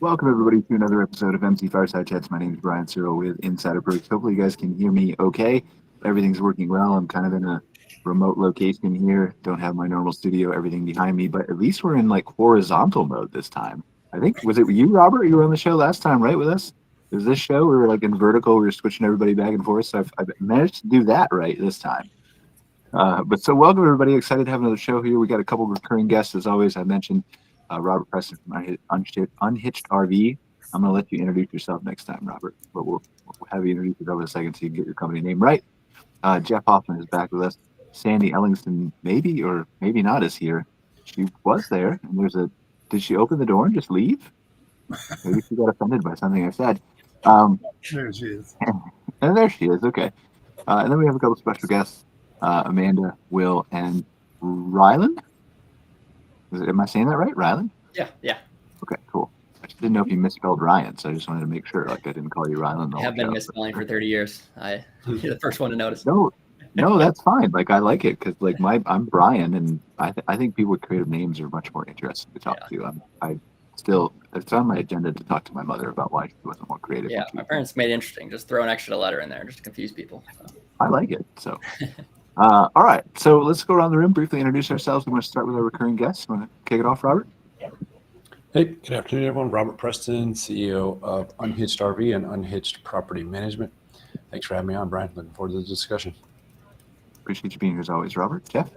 Welcome everybody to another episode of MC Fireside Chats. My name is Brian Searl with Insider Perks. Hopefully you guys can hear me okay. Everything's working well. I'm kind of in a remote location here. Don't have my normal studio, everything behind me, but at least we're in like horizontal mode this time. I think, was it you, Robert? You were on the show last time, right, with us? It was this show? We were like in vertical. We were switching everybody back and forth. So I've managed to do that right this time. But so welcome everybody. Excited to have another show here. We got a couple of recurring guests as always. I mentioned Robert Preston from Unhitched RV. I'm going to let you introduce yourself next time, Robert. But we'll have you introduce yourself in a second so you can get your company name right. Jeff Hoffman is back with us. Sandy Ellingson, maybe or maybe not, is here. She was there. And did she open the door and just leave? Maybe she got offended by something I said. There she is. And there she is. Okay. And then we have a couple of special guests. Amanda, Will, and Rylan. Am I saying that right? Rylan? Yeah. Okay, cool. I just didn't know if you misspelled Ryan, so I just wanted to make sure. Like I didn't call you Rylan. I have been misspelling for 30 years. You're the first one to notice. No, that's fine. Like I like it because like I'm Brian, and I think people with creative names are much more interesting to talk to. It's on my agenda to talk to my mother about why she wasn't more creative. Yeah, my parents made it interesting. Just throw an extra letter in there just to confuse people. So. I like it. So. All right, so let's go around the room, briefly introduce ourselves. We're going to start with our recurring guests. Want to kick it off, Robert? Hey, good afternoon, everyone. Robert Preston, CEO of Unhitched RV and Unhitched Property Management. Thanks for having me on, Brian. Looking forward to the discussion. Appreciate you being here as always, Robert. Jeff?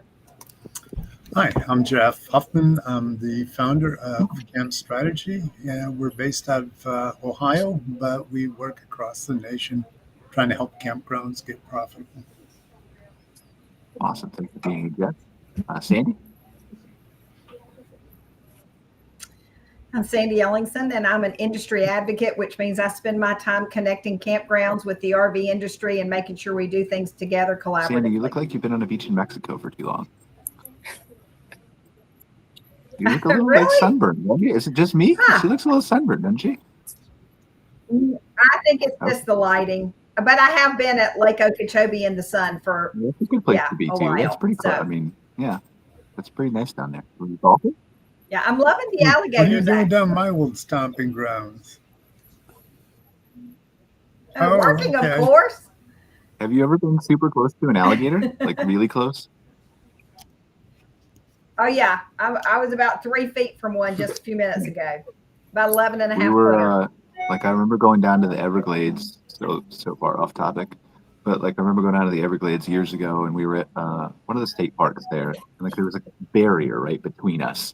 Hi, I'm Jeff Huffman. I'm the founder of Camp Strategy. We're based out of Ohio, but we work across the nation trying to help campgrounds get profitable. Awesome. Thanks for being here, Jeff. Sandy? I'm Sandy Ellingson, and I'm an industry advocate, which means I spend my time connecting campgrounds with the RV industry and making sure we do things together collaboratively. Sandy, you look like you've been on a beach in Mexico for too long. You look a little Really? like sunburned. Is it just me? Huh. She looks a little sunburned, doesn't she? I think it's just the lighting. But I have been at Lake Okeechobee in the sun for That's a good place to be, a too. while, That's pretty cool. so. I mean, yeah. That's pretty nice down there. Were you golfing? Yeah, I'm loving the What are you alligators. doing actually. down my old stomping grounds? Working, okay. of course. Have you ever been super close to an alligator? Like really close? Oh, yeah. I was about 3 feet from one just a few minutes ago. About 11 and a half. We were, I remember going down to the Everglades, so far off topic, but like I remember going down to the Everglades years ago, and we were at one of the state parks there, and like there was like a barrier right between us,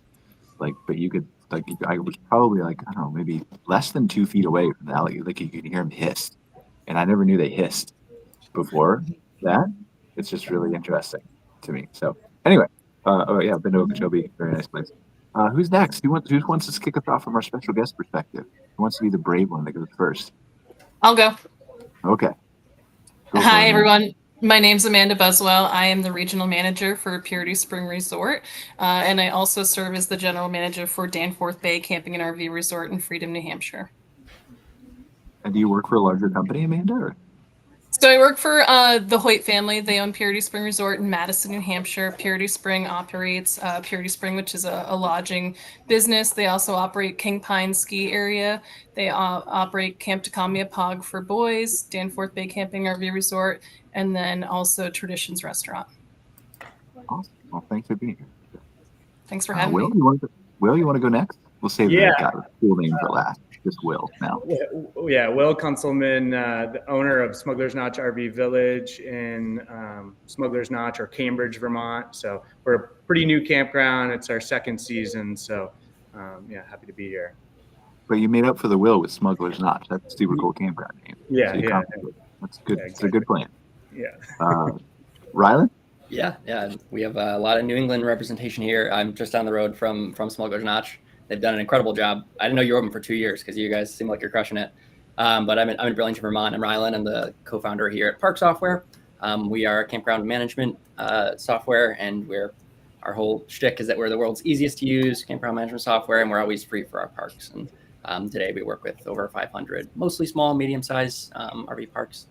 like, but you could I was probably like, I don't know, maybe less than 2 feet away from the alligator, like you could hear them hiss, and I never knew they hissed before that. It's just really interesting to me. So anyway, I've been to Okeechobee, very nice place. Who's next? Who wants to kick us off from our special guest perspective? Who wants to be the brave one that goes first? I'll go. Okay. Hi, everyone. My name's Amanda Buswell. I am the regional manager for Purity Spring Resort, and I also serve as the general manager for Danforth Bay Camping and RV Resort in Freedom, New Hampshire. And do you work for a larger company, Amanda? Or? So I work for the Hoyt family. They own Purity Spring Resort in Madison, New Hampshire. Purity Spring operates Purity Spring, which is a lodging business. They also operate King Pine Ski Area. They operate Camp Tacomia Pog for boys, Danforth Bay Camping RV Resort, and then also Traditions Restaurant. Awesome. Well, thanks for being here. Thanks for having me. Will, you want to go next? We'll save the cool name for last. Just Will now. Yeah, Will Kunselman, the owner of Smuggler's Notch RV Village in Smuggler's Notch or Cambridge, Vermont. So we're a pretty new campground. It's our second season. So happy to be here. But you made up for the Will with Smuggler's Notch. That's a super cool campground name. Yeah, so That's good. Yeah, exactly. It's a good plan. Yeah. Rylan? Yeah. We have a lot of New England representation here. I'm just down the road from Smuggler's Notch. They've done an incredible job. I didn't know you were open for 2 years because you guys seem like you're crushing it. But I'm in Burlington, Vermont. I'm Rylan. I'm the co-founder here at Park Software. We are campground management software, and our whole shtick is that we're the world's easiest to use campground management software, and we're always free for our parks. And today we work with over 500, mostly small, medium-sized RV parks.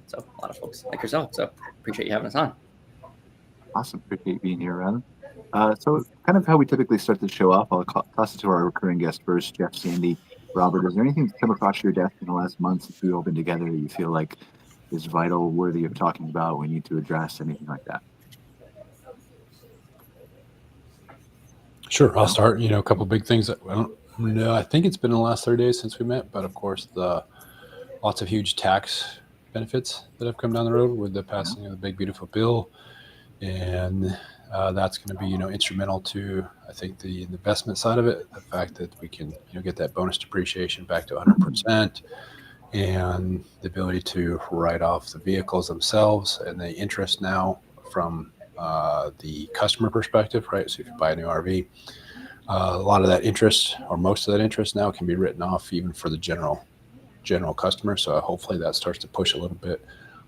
So a lot of folks like yourself. So appreciate you having us on. Awesome. Appreciate being here, Rylan. So kind of how we typically start the show off, I'll toss it to our recurring guest first, Jeff, Sandy. Robert, is there anything that's come across your desk in the last month since we opened together that you feel like is vital, worthy of talking about, we need to address, anything like that? Sure, I'll start. A couple of big things that I don't know. I think it's been in the last 30 days since we met, but of course, lots of huge tax benefits that have come down the road with the passing of the big beautiful bill, and that's going to be instrumental to, I think, the investment side of it. The fact that we can get that bonus depreciation back to 100%, and the ability to write off the vehicles themselves and the interest now from the customer perspective, right? So if you buy a new RV, a lot of that interest, or most of that interest now, can be written off even for the general customer. So hopefully that starts to push a little bit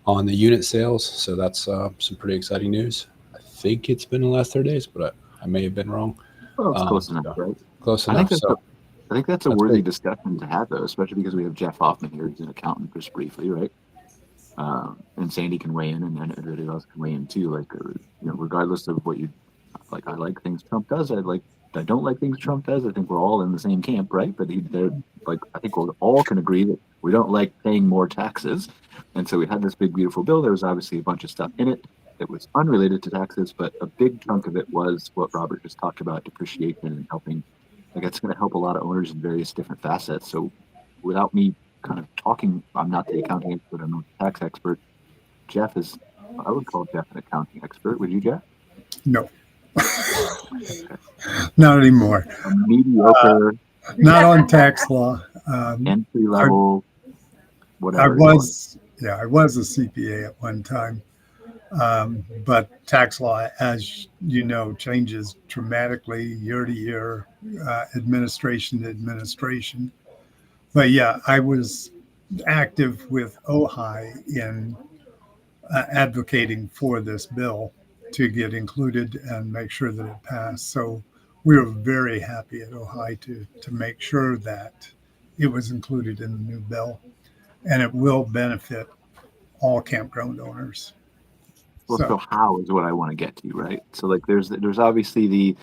on the unit sales. So that's some pretty exciting news. I think it's been the last 30 days, but I may have been wrong. Well, it's close enough, right? Close enough. I think that's a worthy discussion to have, though, especially because we have Jeff Hoffman here, who's an accountant, just briefly, right? And Sandy can weigh in, and then everybody else can weigh in too. Like, regardless of what you like, I like things Trump does. I don't like things Trump does. I think we're all in the same camp, right? But I think we all can agree that we don't like paying more taxes. And so we had this big, beautiful bill. There was obviously a bunch of stuff in it that was unrelated to taxes, but a big chunk of it was what Robert just talked about, depreciation and helping. Like, it's going to help a lot of owners in various different facets. So without me kind of talking, I'm not the accounting expert, I'm not the tax expert. Jeff is, I would call Jeff an accounting expert. Would you, Jeff? No. Not anymore. A mediocre. Not on tax law. Entry level, whatever. I was a CPA at one time. But tax law, as you know, changes dramatically year to year, administration to administration. But yeah, I was active with OHI in advocating for this bill to get included and make sure that it passed. So we were very happy at OHI to make sure that it was included in the new bill, and it will benefit all campground owners. Well, so how is what I want to get to, right? So like there's obviously the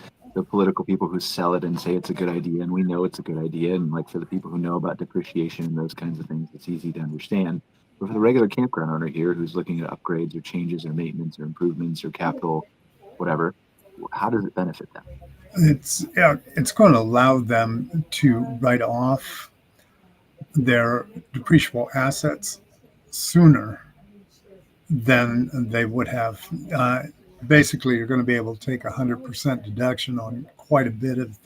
political people who sell it and say it's a good idea, and we know it's a good idea. And like for the people who know about depreciation and those kinds of things, it's easy to understand. But for the regular campground owner here who's looking at upgrades or changes or maintenance or improvements or capital, whatever, how does it benefit them? It's going to allow them to write off their depreciable assets sooner than they would have. Basically, you're going to be able to take 100% deduction on quite a bit of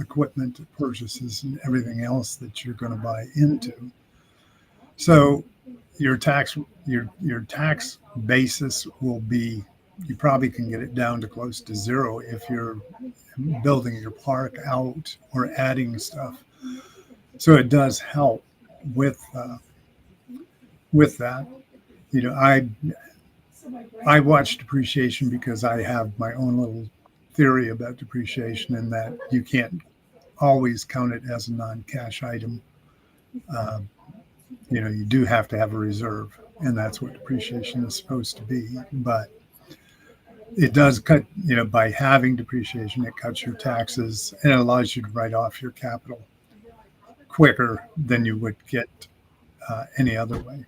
equipment purchases and everything else that you're going to buy into. So your tax basis will be, you probably can get it down to close to zero if you're building your park out or adding stuff. So it does help with that. You know, I watch depreciation because I have my own little theory about depreciation, in that you can't always count it as a non-cash item. You know, you do have to have a reserve, and that's what depreciation is supposed to be. But it does cut, you know, by having depreciation, it cuts your taxes and it allows you to write off your capital quicker than you would get any other way.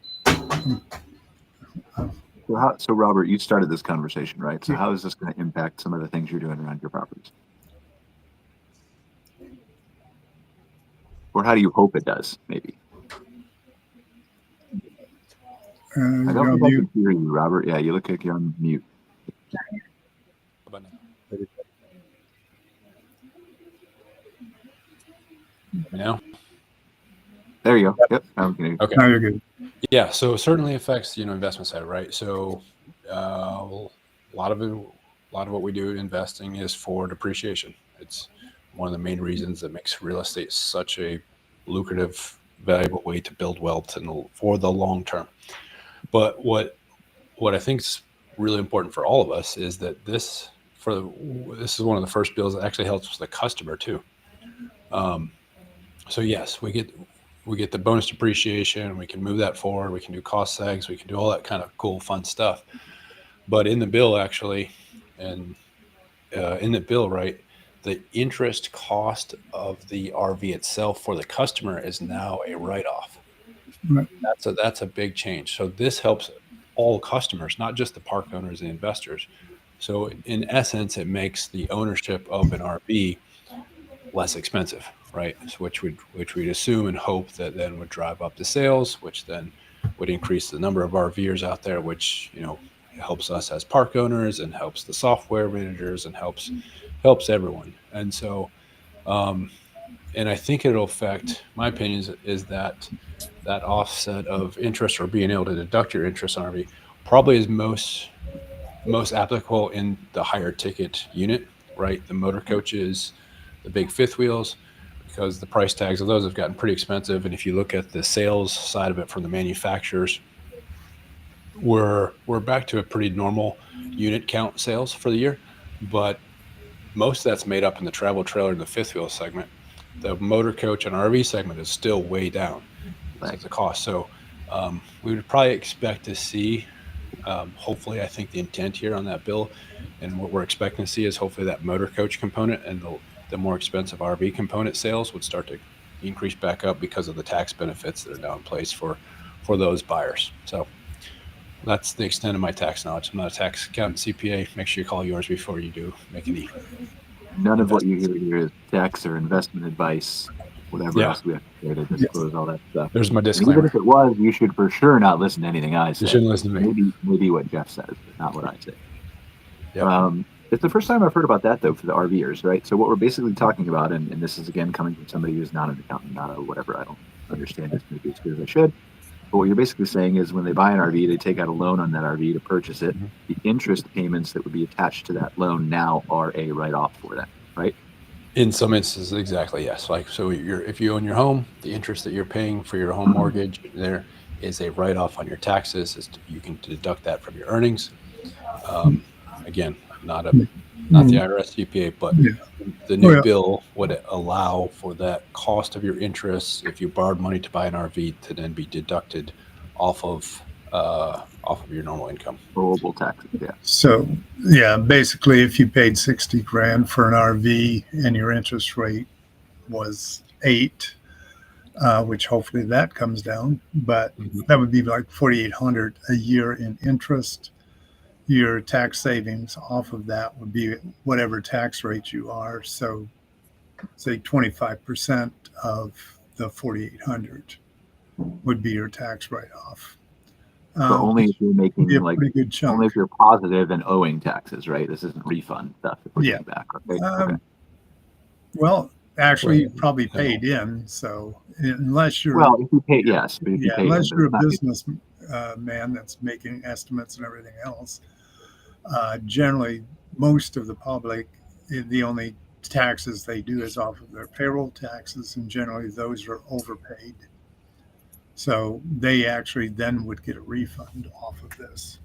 So Robert, you started this conversation, right? So how is this going to impact some of the things you're doing around your properties? Or how do you hope it does, maybe? I don't think I can hear you, Robert. Yeah, you look like you're on mute. Now? There you go. Yep. Okay. Now you're good. Yeah, so it certainly affects, investment side, right? So a lot of what we do in investing is for depreciation. It's one of the main reasons that makes real estate such a lucrative, valuable way to build wealth for the long term. But what I think is really important for all of us is that this is one of the first bills that actually helps the customer too. So yes, we get the bonus depreciation, we can move that forward, we can do cost sags, we can do all that kind of cool, fun stuff. But in the bill, actually, and in the bill, right, the interest cost of the RV itself for the customer is now a write-off. Right. That's a big change. So this helps all customers, not just the park owners and investors. So in essence, it makes the ownership of an RV less expensive, right? So which we'd assume and hope that then would drive up the sales, which then would increase the number of RVers out there, which, you know, helps us as park owners and helps the software managers and helps everyone. And so, and I think it'll affect, my opinion is that offset of interest, or being able to deduct your interest on RV, probably is most applicable in the higher ticket unit, right? The motor coaches, the big fifth wheels, because the price tags of those have gotten pretty expensive. And if you look at the sales side of it from the manufacturers, we're back to a pretty normal unit count sales for the year, but most of that's made up in the travel trailer and the fifth wheel segment. The motor coach and RV segment is still way down. That's the cost. So we would probably expect to see, hopefully, I think the intent here on that bill and what we're expecting to see is hopefully that motor coach component and the more expensive RV component sales would start to increase back up because of the tax benefits that are now in place for those buyers. So that's the extent of my tax knowledge. I'm not a tax accountant, CPA. Make sure you call yours before you do make any. None of what you hear here is tax or investment advice, whatever else we have to say to disclose all that stuff. There's my And disclaimer. even if it was, you should for sure not listen to anything I say. You shouldn't listen to me. Maybe what Jeff says, but not what I say. Yep. It's the first time I've heard about that, though, for the RVers, right? So what we're basically talking about, and this is, again, coming from somebody who's not an accountant, not a whatever, I don't understand this maybe as good as I should. But what you're basically saying is when they buy an RV, they take out a loan on that RV to purchase it. Mm-hmm. The interest payments that would be attached to that loan now are a write-off for that, right? In some instances, exactly, yes. Like, so if you own your home, the interest that you're paying for your home mortgage there is a write-off on your taxes. You can deduct that from your earnings. Again, not the IRS CPA, but the new bill would allow for that cost of your interest, if you borrowed money to buy an RV, to then be deducted off of your normal income. Rollable taxes, yeah. So, yeah, basically, if you paid 60 grand for an RV and your interest rate was 8, which hopefully that comes down, but that would be like 4,800 a year in interest. Your tax savings off of that would be whatever tax rate you are. So, say 25% of the 4,800 would be your tax write-off. But only if you're making like pretty good chunk. only if you're positive and owing taxes, right? This isn't refund stuff. If we're getting back. Okay. Okay. Well, actually, you probably paid in. So unless you're if you pay, yes. But if you pay unless in, you're but a it's not- business man that's making estimates and everything else, generally most of the public, the only taxes they do is off of their payroll taxes, and generally those are overpaid. So they actually then would get a refund off of this,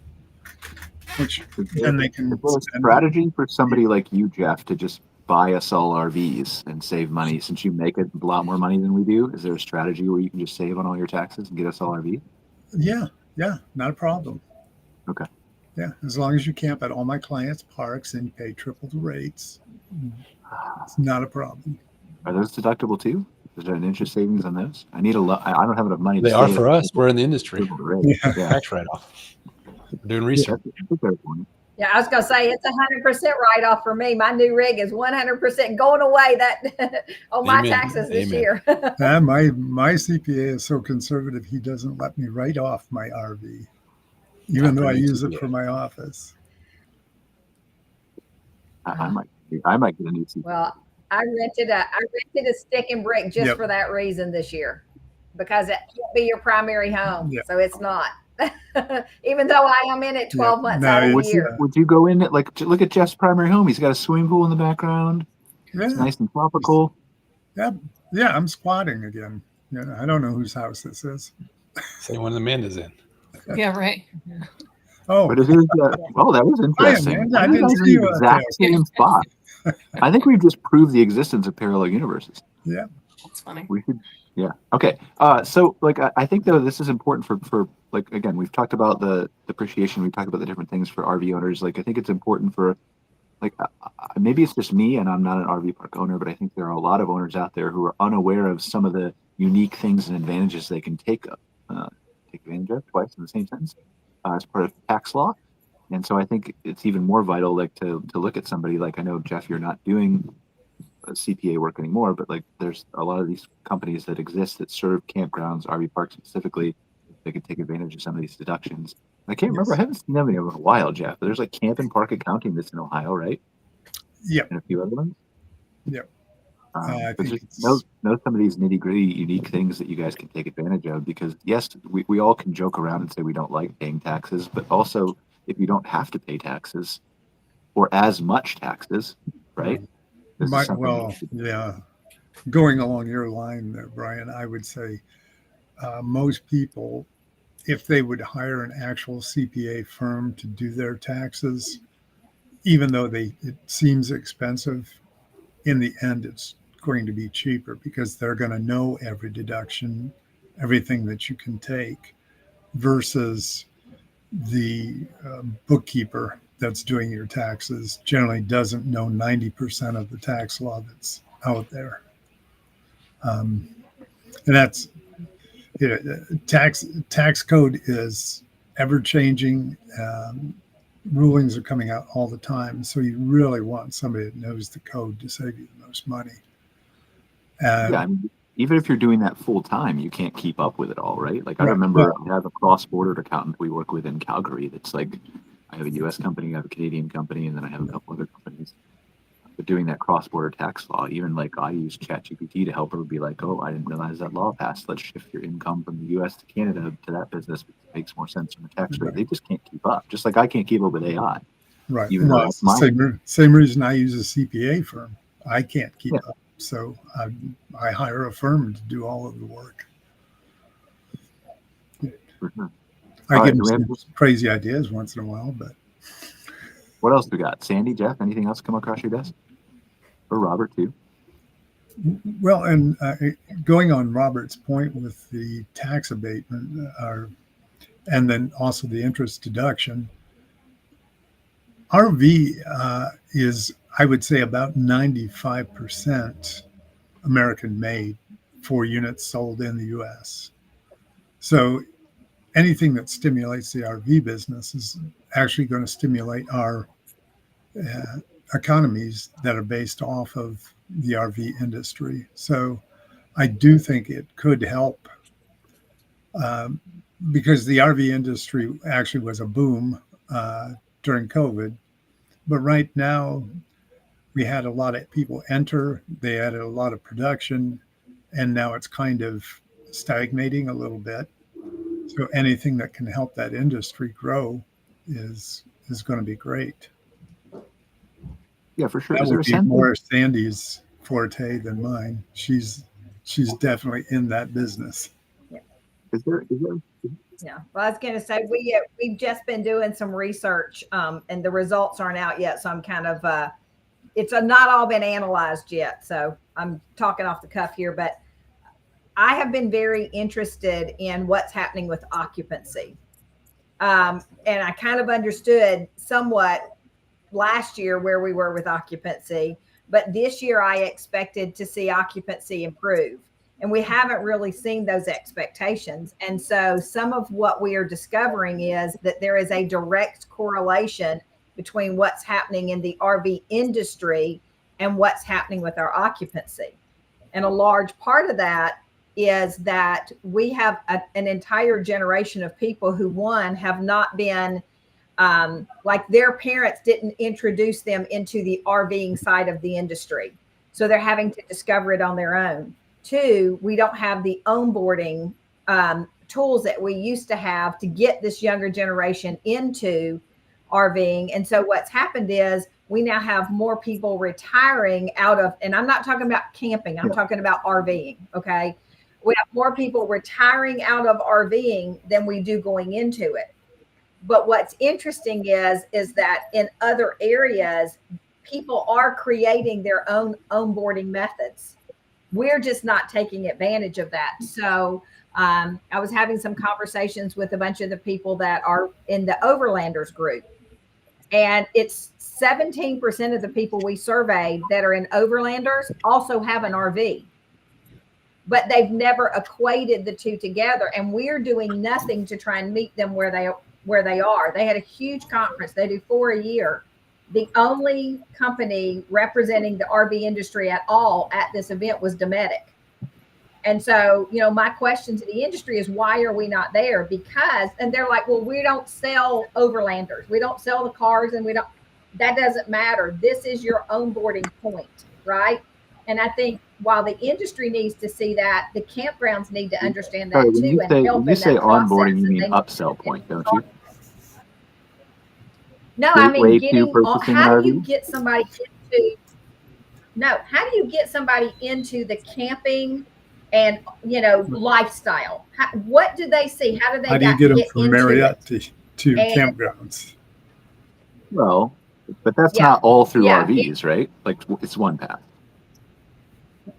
which then they can Is there a spend. strategy for somebody like you, Jeff, to just buy us all RVs and save money since you make a lot more money than we do? Is there a strategy where you can just save on all your taxes and get us all RVs? Yeah, not a problem. Okay. Yeah, as long as you camp at all my clients' parks and you pay triple the rates, it's not a problem. Are those deductible too? Is there an interest savings on those? I need a lot. I don't have enough money. They to are save for us. We're in the industry. Yeah. Tax write-off. We're doing Yeah, research. that's a fair point. Yeah, I was going to say it's 100% write-off for me. My new rig is 100% going away that on my Amen. taxes this Amen. year. My CPA is so conservative, he doesn't let me write off my RV, even though I use it for my office. I might get a new seat. Well, I rented a stick and brick just for that reason this year, because it can't be your primary home. Yep. So it's not. Even though I am in it 12 months out of the year. Would you go in it like look at Jeff's primary home? He's got a swimming pool in the background. Yeah. It's nice and tropical. Yeah, I'm squatting again. Yeah, I don't know whose house this is. Same one Amanda's in. Yeah, right. Oh, But it is, that was interesting. Amanda, I Why are you didn't guys see in you the out exact there. same spot. I think we've just proved the existence of parallel universes. yeah. That's funny. We should, yeah. Okay. So like, I think though this is important for like, again, we've talked about the depreciation. We've talked about the different things for RV owners. Like, I think it's important for like maybe it's just me and I'm not an RV park owner, but I think there are a lot of owners out there who are unaware of some of the unique things and advantages they can take advantage of twice in the same sentence as part of tax law. And so I think it's even more vital, like to look at somebody like, I know, Jeff, you're not doing CPA work anymore, but like there's a lot of these companies that exist that serve campgrounds, RV parks specifically. They could take advantage of some of these deductions. I can't remember. I haven't seen them in a while, Jeff. But there's like Camp and Park Accounting that's in Ohio, right? Yep. And a few other ones. Yep. But just know some of these nitty gritty, unique things that you guys can take advantage of, because yes, we all can joke around and say we don't like paying taxes, but also if you don't have to pay taxes or as much taxes, right? Yeah. Going along your line there, Brian, I would say most people, if they would hire an actual CPA firm to do their taxes, even though it seems expensive, in the end, it's going to be cheaper because they're going to know every deduction, everything that you can take, versus the bookkeeper that's doing your taxes generally doesn't know 90% of the tax law that's out there. And that's, tax code is ever changing. Rulings are coming out all the time. So you really want somebody that knows the code to save you the most money. I mean, even if you're doing that full time, you can't keep up with it all, right? Like I remember I have a cross-border accountant we work with in Calgary that's like, I have a US company, I have a Canadian company, and then I have a couple other companies. But doing that cross-border tax law, even like I use ChatGPT to help her be like, oh, I didn't realize that law passed. Let's shift your income from the US to Canada to that business because it makes more sense from a tax rate. They just can't keep up. Just like I can't keep up with AI. Right. Even though that's same reason I use a CPA firm. I can't keep up. So I hire a firm to do all of the work. For sure. I give them some crazy ideas once in a while, but. What else we got? Sandy, Jeff, anything else come across your desk? Or Robert, too? Well, and going on Robert's point with the tax abatement, and then also the interest deduction, RV is, I would say, about 95% American made for units sold in the US. So anything that stimulates the RV business is actually going to stimulate our economies that are based off of the RV industry. So I do think it could help because the RV industry actually was a boom during COVID. But right now, we had a lot of people enter, they added a lot of production, and now it's kind of stagnating a little bit. So anything that can help that industry grow is going to be great. Yeah, for sure. That would be more Sandy's forte than mine. She's definitely in that business. Yeah. Is there? Yeah. Well, I was going to say we've just been doing some research, and the results aren't out yet. So I'm kind of it's not all been analyzed yet. So I'm talking off the cuff here, but I have been very interested in what's happening with occupancy. And I kind of understood somewhat last year where we were with occupancy, but this year I expected to see occupancy improve. And we haven't really seen those expectations. And so some of what we are discovering is that there is a direct correlation between what's happening in the RV industry and what's happening with our occupancy. And a large part of that is that we have an entire generation of people who, one, have not been like their parents didn't introduce them into the RVing side of the industry. So they're having to discover it on their own. Two, we don't have the onboarding tools that we used to have to get this younger generation into RVing. And so what's happened is we now have more people retiring out of, and I'm not talking about camping, I'm talking about RVing, okay? We have more people retiring out of RVing than we do going into it. But what's interesting is that in other areas, people are creating their own onboarding methods. We're just not taking advantage of that. So I was having some conversations with a bunch of the people that are in the Overlanders group. And it's 17% of the people we surveyed that are in overlanders also have an RV, but they've never equated the two together. And we're doing nothing to try and meet them where they are. They had a huge conference. They do 4 a year. The only company representing the RV industry at all at this event was Dometic. And so, my question to the industry is, why are we not there? Because, and they're like, well, we don't sell overlanders. We don't sell the cars, and that doesn't matter. This is your onboarding point, right? And I think while the industry needs to see that, the campgrounds need to understand that too. When you say onboarding, you mean upsell point, don't you? No, I mean, how do you RV? get somebody into the camping and, lifestyle? What do they see? How do they How do you get them from into Marriott it? to campgrounds? Well, but that's not all through RVs, right? Like, it's one path.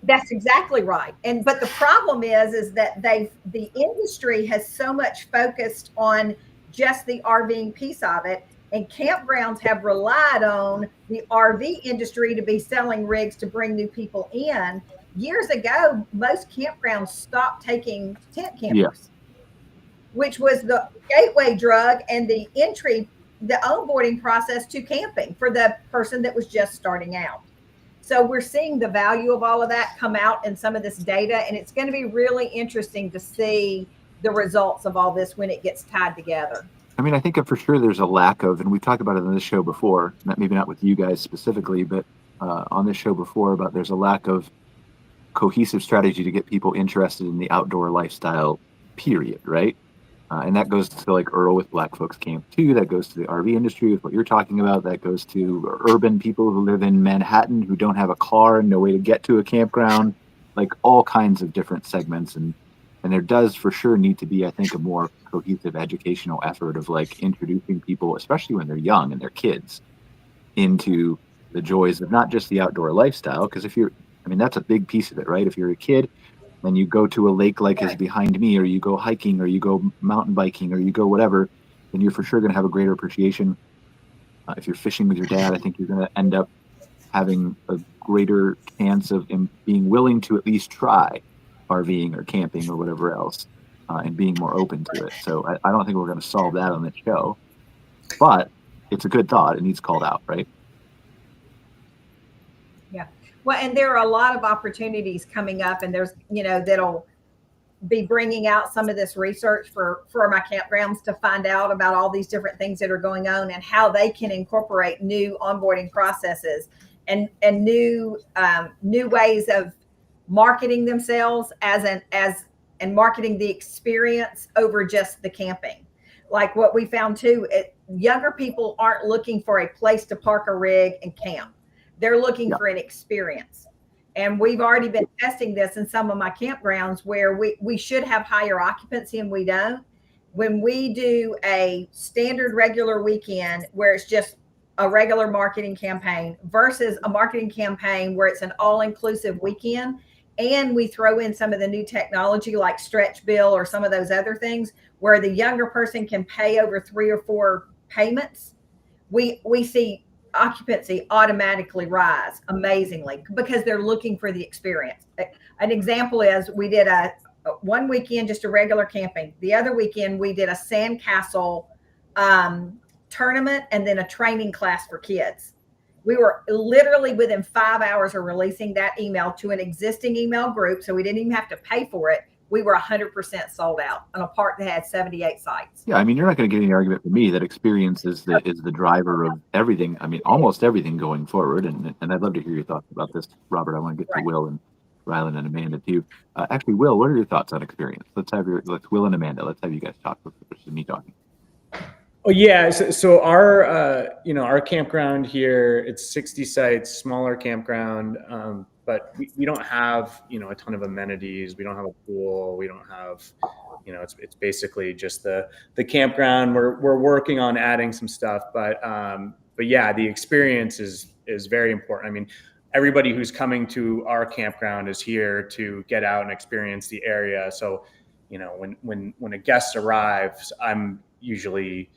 That's exactly right. But the problem is that the industry has so much focused on just the RVing piece of it, and campgrounds have relied on the RV industry to be selling rigs to bring new people in. Years ago, most campgrounds stopped taking tent campers, which was the gateway drug and the onboarding process to camping for the person that was just starting out. So we're seeing the value of all of that come out in some of this data, and it's going to be really interesting to see the results of all this when it gets tied together. I mean, I think for sure there's a lack of, and we've talked about it on this show before, maybe not with you guys specifically, but on this show before, about there's a lack of cohesive strategy to get people interested in the outdoor lifestyle, period, right? And that goes to like Earl with Black Folks Camp 2. That goes to the RV industry with what you're talking about. That goes to urban people who live in Manhattan who don't have a car and no way to get to a campground, like all kinds of different segments. And there does for sure need to be, I think, a more cohesive educational effort of like introducing people, especially when they're young and they're kids, into the joys of not just the outdoor lifestyle. Because that's a big piece of it, right? If you're a kid, and you go to a lake like is behind me, or you go hiking, or you go mountain biking, or you go whatever, then you're for sure going to have a greater appreciation. If you're fishing with your dad, I think you're going to end up having a greater chance of being willing to at least try RVing or camping or whatever else, and being more open to it. So I don't think we're going to solve that on this show, but it's a good thought. It needs called out, right? Yeah. Well, and there are a lot of opportunities coming up, and there's, that'll be bringing out some of this research for my campgrounds to find out about all these different things that are going on and how they can incorporate new onboarding processes and new ways of marketing themselves and marketing the experience over just the camping. Like what we found too, younger people aren't looking for a place to park a rig and camp. They're looking for an experience. And we've already been testing this in some of my campgrounds where we should have higher occupancy and we don't. When we do a standard regular weekend where it's just a regular marketing campaign versus a marketing campaign where it's an all-inclusive weekend, and we throw in some of the new technology like stretch bill or some of those other things where the younger person can pay over 3 or 4 payments, we see occupancy automatically rise amazingly because they're looking for the experience. An example is we did one weekend just a regular camping. The other weekend we did a sandcastle tournament and then a training class for kids. We were literally within 5 hours of releasing that email to an existing email group, so we didn't even have to pay for it. We were 100% sold out on a park that had 78 sites. Yeah, I mean, you're not going to get any argument from me that experience is the driver of everything. I mean, almost everything going forward. And I'd love to hear your thoughts about this, Robert. I want to get to Will and Rylan and Amanda too. Actually, Will, what are your thoughts on experience? Let's Will and Amanda. Let's have you guys talk versus me talking. Oh yeah, so our our campground here, it's 60 sites, smaller campground, but we don't have a ton of amenities. We don't have a pool. We don't have it's basically just the campground. We're working on adding some stuff, but yeah, the experience is very important. I mean, everybody who's coming to our campground is here to get out and experience the area. So when a guest arrives, I'm usually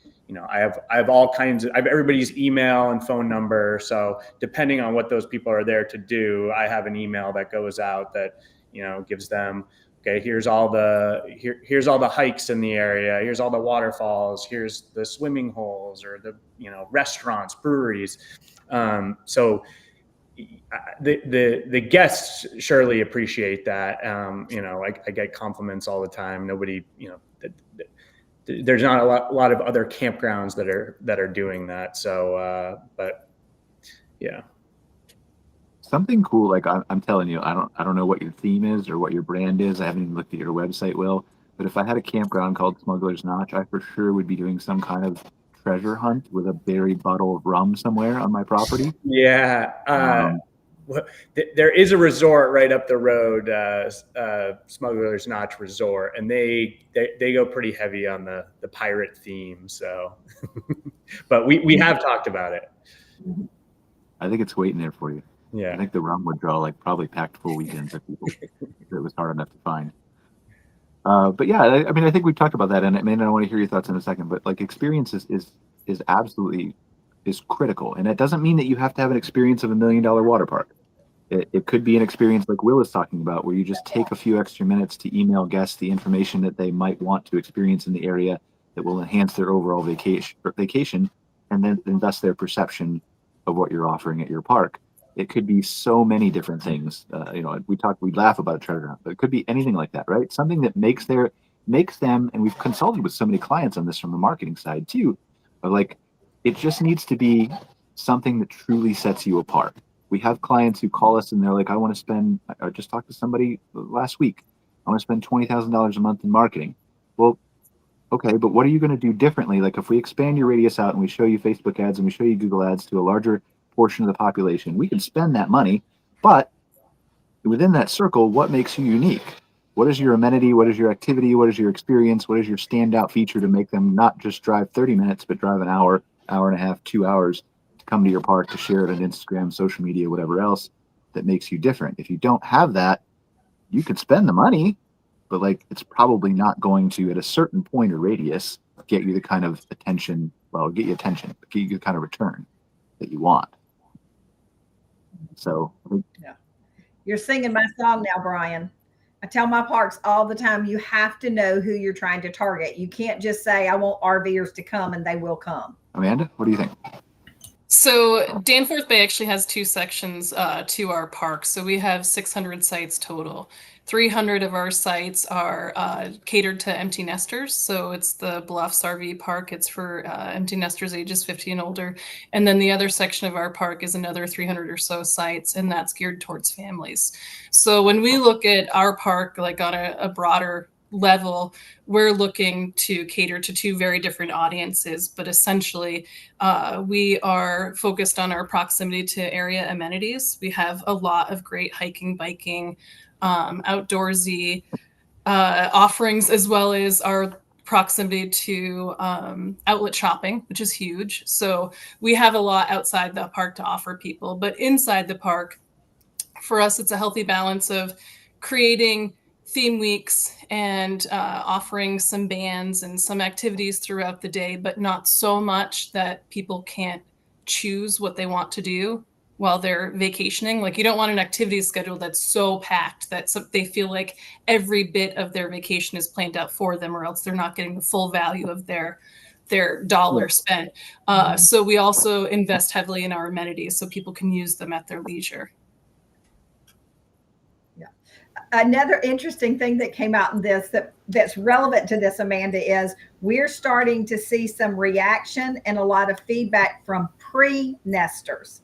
I have all kinds of, I have everybody's email and phone number. So depending on what those people are there to do, I have an email that goes out that, gives them, okay, here's all the hikes in the area. Here's all the waterfalls. Here's the swimming holes or the, restaurants, breweries. So the guests surely appreciate that. I get compliments all the time. Nobody, there's not a lot of other campgrounds that are doing that. So, but yeah. Something cool, like I'm telling you, I don't know what your theme is or what your brand is. I haven't even looked at your website, Will. But if I had a campground called Smuggler's Notch, I for sure would be doing some kind of treasure hunt with a buried bottle of rum somewhere on my property. Yeah. There is a resort right up the road, Smuggler's Notch Resort, and they go pretty heavy on the pirate theme. So, but we have talked about it. I think it's waiting there for you. Yeah. I think the rum would draw like probably packed full weekends of people if it was hard enough to find. But yeah, I mean, I think we've talked about that, and I mean, I want to hear your thoughts in a second. But like, experience is absolutely critical, and it doesn't mean that you have to have an experience of $1 million water park. It could be an experience like Will is talking about, where you just take a few extra minutes to email guests the information that they might want to experience in the area that will enhance their overall vacation, and then thus their perception of what you're offering at your park. It could be so many different things. We laugh about a treasure hunt, but it could be anything like that, right? Something that makes them, and we've consulted with so many clients on this from the marketing side too, but like, it just needs to be something that truly sets you apart. We have clients who call us and they're like, I just talked to somebody last week. I want to spend $20,000 a month in marketing. Well, okay, but what are you going to do differently? Like, if we expand your radius out and we show you Facebook ads and we show you Google ads to a larger portion of the population, we can spend that money, but within that circle, what makes you unique? What is your amenity? What is your activity? What is your experience? What is your standout feature to make them not just drive 30 minutes, but drive an hour and a half, 2 hours to come to your park, to share it on Instagram, social media, whatever else that makes you different? If you don't have that, you could spend the money, but like, it's probably not going to, at a certain point or radius, get you the kind of attention, but get you the kind of return that you want. So yeah, you're singing my song now, Brian. I tell my parks all the time, you have to know who you're trying to target. You can't just say, I want RVers to come, and they will come. Amanda, what do you think? So Danforth Bay actually has 2 sections to our park. So we have 600 sites total. 300 of our sites are catered to empty nesters. So it's the Bluffs RV Park. It's for empty nesters ages 50 and older. And then the other section of our park is another 300 or so sites, and that's geared towards families. So when we look at our park, like on a broader level, we're looking to cater to 2 very different audiences, but essentially we are focused on our proximity to area amenities. We have a lot of great hiking, biking, outdoorsy offerings, as well as our proximity to outlet shopping, which is huge. So we have a lot outside the park to offer people, but inside the park, for us, it's a healthy balance of creating theme weeks and offering some bands and some activities throughout the day, but not so much that people can't choose what they want to do while they're vacationing. Like, you don't want an activity schedule that's so packed that they feel like every bit of their vacation is planned out for them, or else they're not getting the full value of their dollar spent. So we also invest heavily in our amenities so people can use them at their leisure. Another interesting thing that came out in this that's relevant to this, Amanda, is we're starting to see some reaction and a lot of feedback from pre-nesters.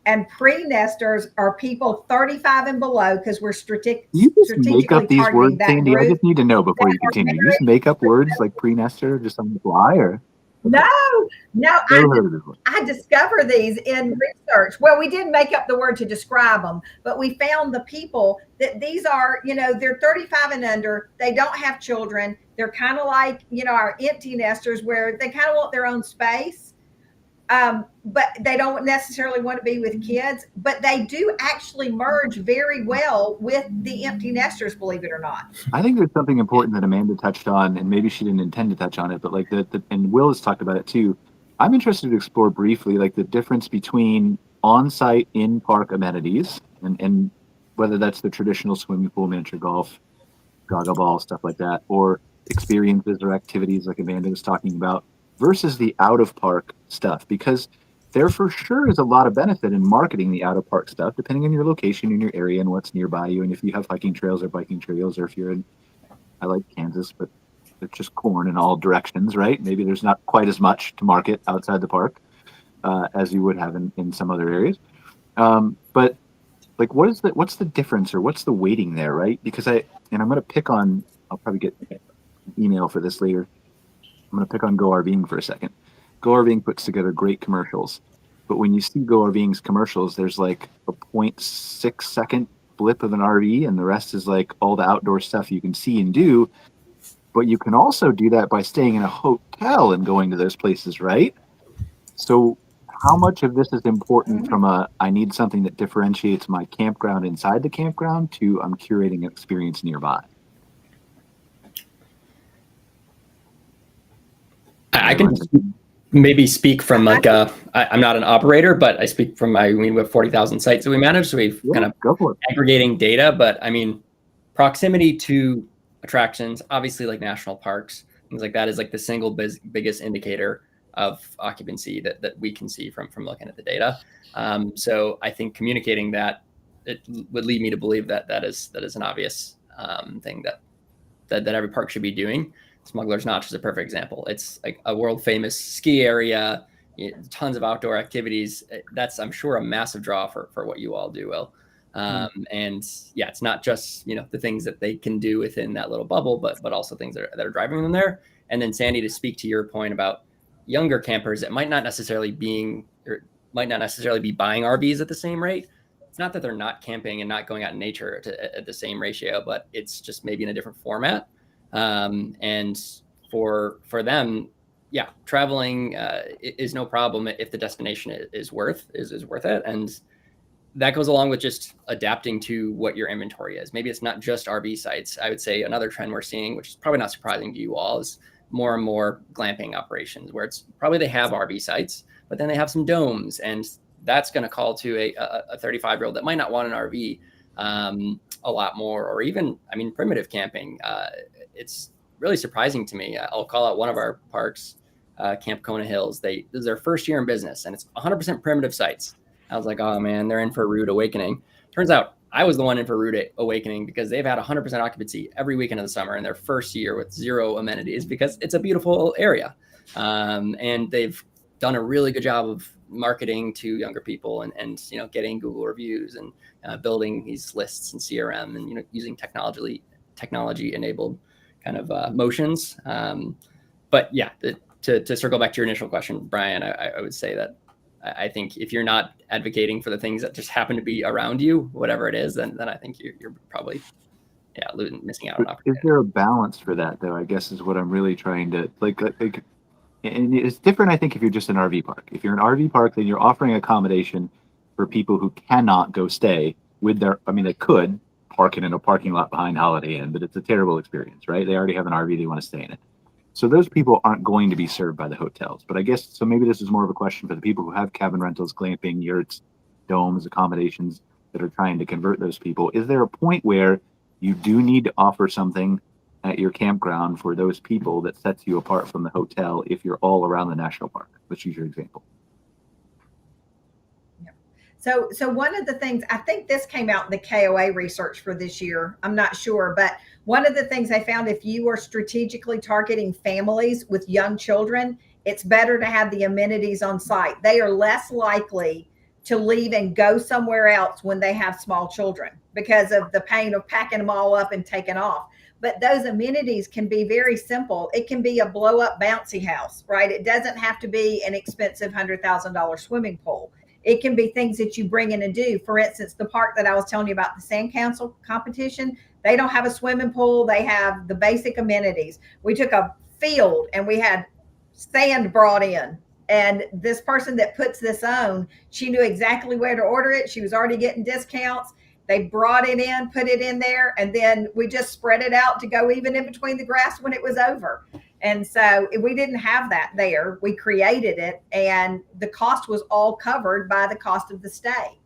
And pre-nesters are people 35 and below, because we're strategically You just make up these words, that Sandy. I just need to know before you continue. You just make up words like pre-nester just on the fly, or? No, Never heard of this one. I discover these in research. Well, we didn't make up the word to describe them, but we found the people that these are, they're 35 and under. They don't have children. They're kind of like, our empty nesters, where they kind of want their own space. but they don't necessarily want to be with kids, but they do actually merge very well with the empty nesters, believe it or not. I think there's something important that Amanda touched on, and maybe she didn't intend to touch on it, but like and Will has talked about it too. I'm interested to explore briefly like the difference between on-site in-park amenities and whether that's the traditional swimming pool, miniature golf, goggle ball, stuff like that, or experiences or activities like Amanda was talking about, versus the out-of-park stuff, because there for sure is a lot of benefit in marketing the out-of-park stuff, depending on your location in your area and what's nearby you, and if you have hiking trails or biking trails, or if you're in, I like Kansas, but it's just corn in all directions, right? Maybe there's not quite as much to market outside the park as you would have in some other areas. But like, what's the difference, or what's the weighting there, right? Because I'm going to pick on, I'll probably get an email for this later. I'm going to pick on Go RVing for a second. Go RVing puts together great commercials, but when you see Go RVing's commercials, there's like a 0.6 second blip of an RV, and the rest is like all the outdoor stuff you can see and do. But you can also do that by staying in a hotel and going to those places, right? So how much of this is important from I need something that differentiates my campground inside the campground to I'm curating an experience nearby? I can maybe speak from like I'm not an operator, but I speak from we have 40,000 sites that we manage, so we've kind of aggregating data. But I mean, proximity to attractions, obviously like national parks, things like that, is like the single biggest indicator of occupancy that we can see from looking at the data. So I think communicating that, it would lead me to believe that is an obvious thing that every park should be doing. Smuggler's Notch is a perfect example. It's like a world famous ski area, tons of outdoor activities. That's, I'm sure, a massive draw for what you all do, Will. And yeah, it's not just, the things that they can do within that little bubble, but also things that are driving them there. And then Sandy, to speak to your point about younger campers, it might not necessarily be buying RVs at the same rate. It's not that they're not camping and not going out in nature at the same ratio, but it's just maybe in a different format. And for them, yeah, traveling is no problem if the destination is worth it. And that goes along with just adapting to what your inventory is. Maybe it's not just RV sites. I would say another trend we're seeing, which is probably not surprising to you all, is more and more glamping operations, where it's probably they have RV sites, but then they have some domes, and that's going to call to a 35-year-old that might not want an RV a lot more, or even, primitive camping. It's really surprising to me. I'll call out one of our parks, Camp Kona Hills. This is their first year in business, and it's 100% primitive sites. I was like, oh man, they're in for a rude awakening. Turns out I was the one in for a rude awakening, because they've had 100% occupancy every weekend of the summer in their first year with zero amenities, because it's a beautiful area. And they've done a really good job of marketing to younger people and getting Google reviews and building these lists and CRM and, using technology enabled kind of motions. But yeah, to circle back to your initial question, Brian, I would say that I think if you're not advocating for the things that just happen to be around you, whatever it is, then I think you're probably missing out on opportunity. Is there a balance for that, though? I guess is what I'm really trying to like. And it's different, I think, if you're just an RV park. If you're an RV park, then you're offering accommodation for people who cannot go stay with their. They could park in a parking lot behind Holiday Inn, but it's a terrible experience, right? They already have an RV; they want to stay in it. So those people aren't going to be served by the hotels. But I guess, so maybe this is more of a question for the people who have cabin rentals, glamping, yurts, domes, accommodations that are trying to convert those people. Is there a point where you do need to offer something at your campground for those people that sets you apart from the hotel if you're all around the national park? Let's use your example. So one of the things, I think this came out in the KOA research for this year, I'm not sure, but one of the things I found, if you are strategically targeting families with young children, it's better to have the amenities on site. They are less likely to leave and go somewhere else when they have small children because of the pain of packing them all up and taking off. But those amenities can be very simple. It can be a blow up bouncy house, right? It doesn't have to be an expensive $100,000 swimming pool. It can be things that you bring in and do. For instance, the park that I was telling you about, the Sand Council competition, they don't have a swimming pool. They have the basic amenities. We took a field and we had sand brought in And this person that puts this on, she knew exactly where to order it. She was already getting discounts. They brought it in, put it in there, and then we just spread it out to go even in between the grass when it was over. And so we didn't have that there. We created it, and the cost was all covered by the cost of the stay.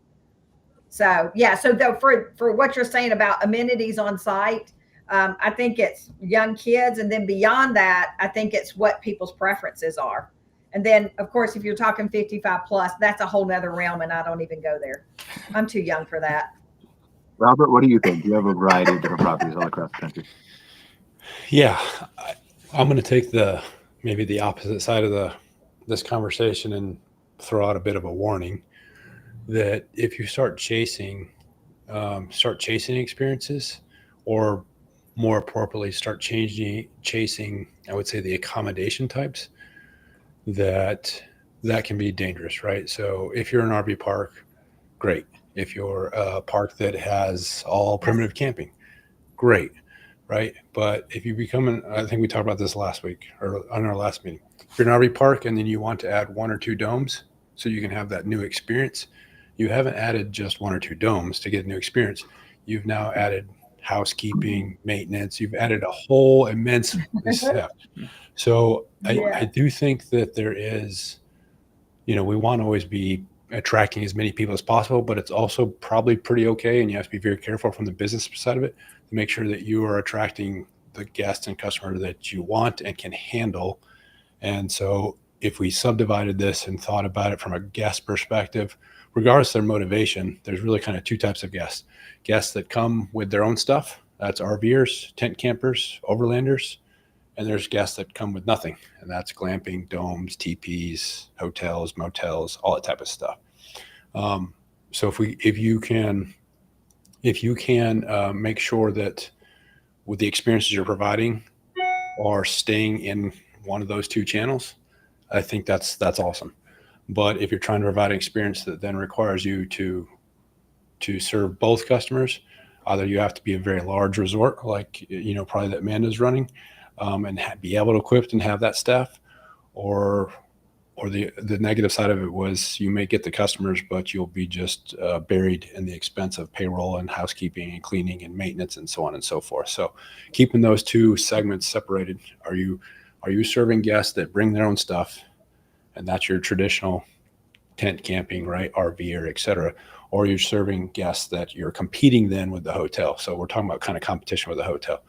So yeah, so though for what you're saying about amenities on site, I think it's young kids, and then beyond that, I think it's what people's preferences are. And then, of course, if you're talking 55 plus, that's a whole nother realm, and I don't even go there. I'm too young for that. Robert, what do you think? You have a variety of different properties all across the country. Yeah, I'm going to take maybe the opposite side of this conversation and throw out a bit of a warning that if you start chasing experiences, or more appropriately, start chasing, I would say, the accommodation types, that can be dangerous, right? So if you're an RV park, great. If you're a park that has all primitive camping, great, right? But if you become I think we talked about this last week or on our last meeting, if you're an RV park and then you want to add 1 or 2 domes so you can have that new experience, you haven't added just 1 or 2 domes to get a new experience. You've now added housekeeping, maintenance. You've added a whole immense step. So I do think that there is, we want to always be attracting as many people as possible, but it's also probably pretty okay, and you have to be very careful from the business side of it to make sure that you are attracting the guests and customer that you want and can handle. And so if we subdivided this and thought about it from a guest perspective, regardless of their motivation, there's really kind of 2 types of guests. Guests that come with their own stuff, that's RVers, tent campers, overlanders, and there's guests that come with nothing, and that's glamping, domes, teepees, hotels, motels, all that type of stuff. So if you can make sure that with the experiences you're providing are staying in one of those 2 channels, I think that's awesome. But if you're trying to provide an experience that then requires you to serve both customers, either you have to be a very large resort, like probably that Amanda's running, and be able to equip and have that staff, or the negative side of it was you may get the customers, but you'll be just buried in the expense of payroll and housekeeping and cleaning and maintenance and so on and so forth. So keeping those 2 segments separated, are you serving guests that bring their own stuff, and that's your traditional tent camping, right, RV, et cetera, or you're serving guests that you're competing then with the hotel? So we're talking about kind of competition with the hotel.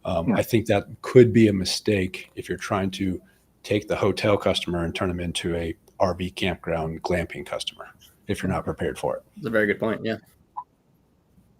I think that could be a mistake if you're trying to take the hotel customer and turn them into a RV campground glamping customer, if you're not prepared for it. That's a very good point. Yeah.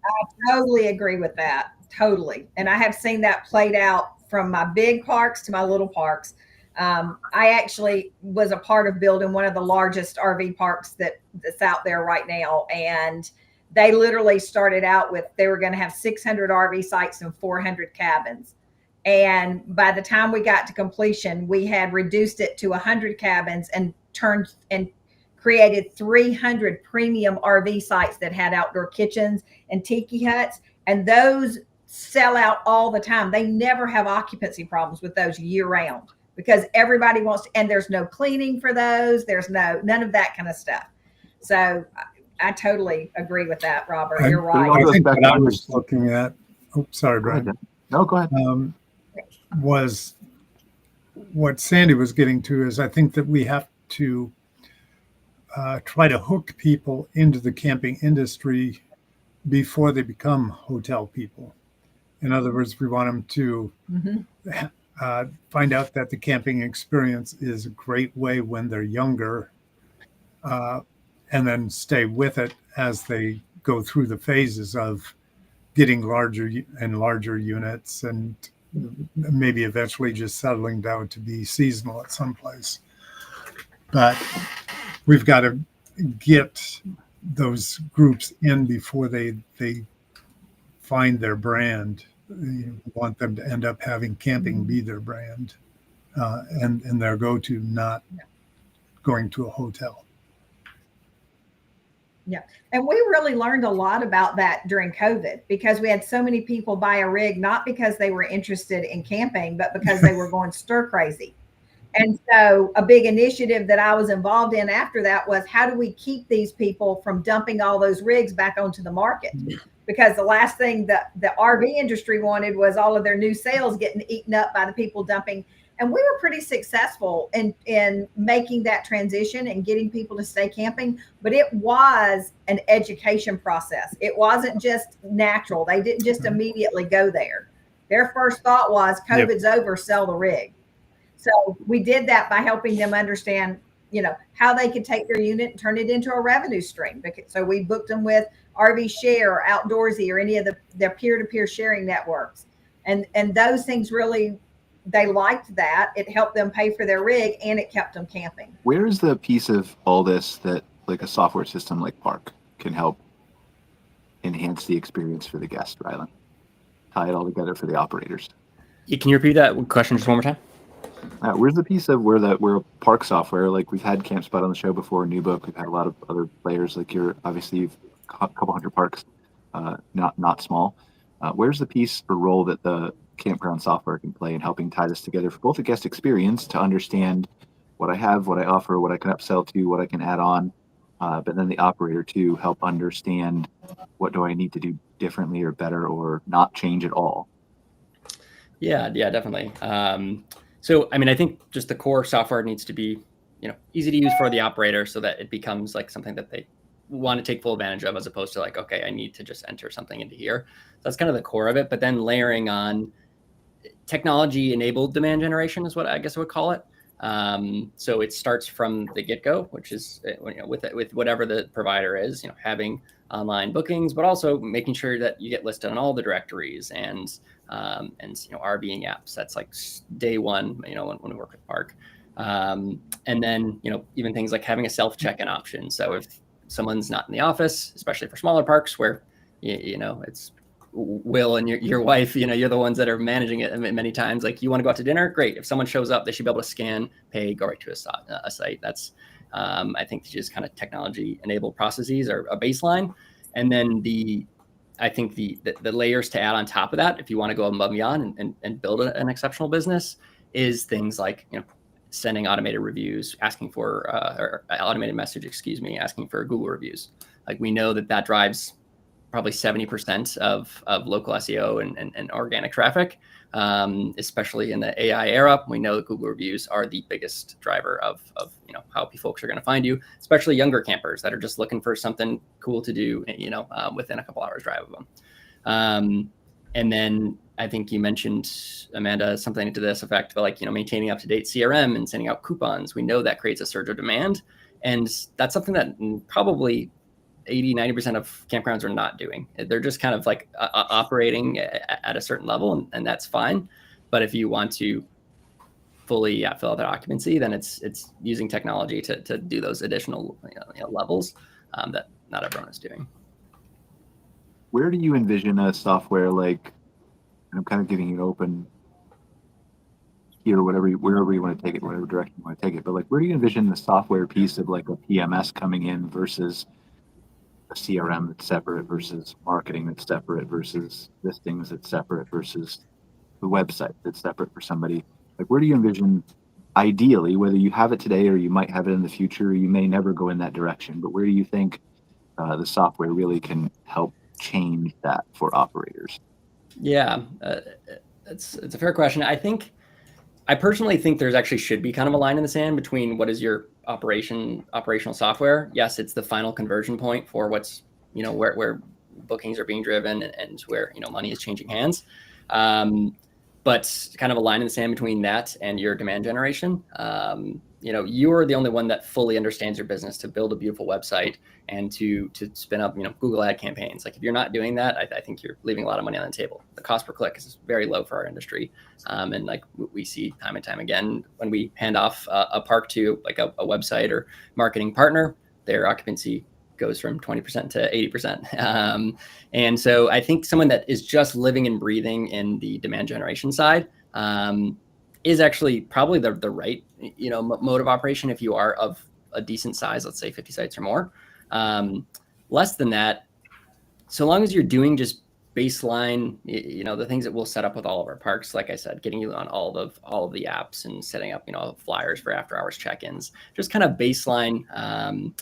I totally agree with that. Totally. And I have seen that played out from my big parks to my little parks. I actually was a part of building one of the largest RV parks that's out there right now. And they literally started out with, they were going to have 600 RV sites and 400 cabins. And by the time we got to completion, we had reduced it to 100 cabins and created 300 premium RV sites that had outdoor kitchens and tiki huts. And those sell out all the time. They never have occupancy problems with those year round, because everybody wants to, and there's no cleaning for those. There's none of that kind of stuff. So I totally agree with that, Robert. You're right. I think what I was looking at, sorry, Brian. No, go ahead. Was what Sandy was getting to is I think that we have to try to hook people into the camping industry before they become hotel people. In other words, we want them to find out that the camping experience is a great way when they're younger, and then stay with it as they go through the phases of getting larger and larger units, and maybe eventually just settling down to be seasonal at some place. But we've got to get those groups in before they find their brand. You want them to end up having camping be their brand, and their go-to, not going to a hotel. Yeah. And we really learned a lot about that during COVID, because we had so many people buy a rig, not because they were interested in camping, but because they were going stir crazy. And so a big initiative that I was involved in after that was, how do we keep these people from dumping all those rigs back onto the market? Because the last thing that the RV industry wanted was all of their new sales getting eaten up by the people dumping. And we were pretty successful in making that transition and getting people to stay camping. But it was an education process. It wasn't just natural. They didn't just immediately go there. Their first thought was, COVID's over, sell the rig. So we did that by helping them understand, how they could take their unit and turn it into a revenue stream. So we booked them with RV Share or Outdoorsy or any of their peer-to-peer sharing networks. And those things really, they liked that. It helped them pay for their rig and it kept them camping. Where is the piece of all this that like a software system like Park can help enhance the experience for the guest, Rylan? Tie it all together for the operators. Can you repeat that question just one more time? Where's the piece of where Park software, like we've had CampSpot on the show before, New Book, we've had a lot of other players, like you've a couple hundred parks, not small. Where's the piece or role that the Campground software can play in helping tie this together for both the guest experience to understand what I have, what I offer, what I can upsell to, what I can add on, but then the operator to help understand what do I need to do differently or better or not change at all? Yeah, definitely. So, I think just the core software needs to be, easy to use for the operator so that it becomes like something that they want to take full advantage of, as opposed to like, okay, I need to just enter something into here. So that's kind of the core of it. But then layering on technology-enabled demand generation is what I guess I would call it. So it starts from the get-go, which is with whatever the provider is, having online bookings, but also making sure that you get listed on all the directories and RVing apps. That's like day one, when we work with Park. And then, even things like having a self check-in option. So if someone's not in the office, especially for smaller parks where, it's Will and your wife, you're the ones that are managing it many times. Like, you want to go out to dinner? Great. If someone shows up, they should be able to scan, pay, go right to a site. That's, I think, just kind of technology-enabled processes are a baseline. And then I think the layers to add on top of that, if you want to go above and beyond and build an exceptional business, is things like, sending automated reviews, asking for or automated message, asking for Google reviews. Like, we know that drives probably 70% of local SEO and organic traffic, especially in the AI era. We know that Google reviews are the biggest driver of how folks are going to find you, especially younger campers that are just looking for something cool to do, within a couple hours drive of them. And then I think you mentioned, Amanda, something to this effect, but maintaining up-to-date CRM and sending out coupons. We know that creates a surge of demand. And that's something that probably 80-90% of campgrounds are not doing. They're just kind of like operating at a certain level, and that's fine. But if you want to fully fill out that occupancy, then it's using technology to do those additional levels that not everyone is doing. Where do you envision a software like, and I'm kind of giving it open here, wherever you want to take it, whatever direction you want to take it, but like, where do you envision the software piece of like a PMS coming in versus a CRM that's separate versus marketing that's separate versus listings that's separate versus the website that's separate for somebody? Like, where do you envision, ideally, whether you have it today or you might have it in the future, you may never go in that direction, but where do you think the software really can help change that for operators? Yeah, it's a fair question. I personally think there's actually should be kind of a line in the sand between what is your operational software. Yes, it's the final conversion point for what's, where bookings are being driven and where, money is changing hands. But kind of a line in the sand between that and your demand generation. You're the only one that fully understands your business to build a beautiful website and to spin up, Google ad campaigns. Like, if you're not doing that, I think you're leaving a lot of money on the table. The cost per click is very low for our industry. And like we see time and time again, when we hand off a park to like a website or marketing partner, their occupancy goes from 20% to 80%. And so I think someone that is just living and breathing in the demand generation side is actually probably the right, mode of operation if you are of a decent size, let's say 50 sites or more. Less than that, so long as you're doing just baseline, the things that we'll set up with all of our parks. Like I said, getting you on all of the apps and setting up, flyers for after hours check-ins, just kind of baseline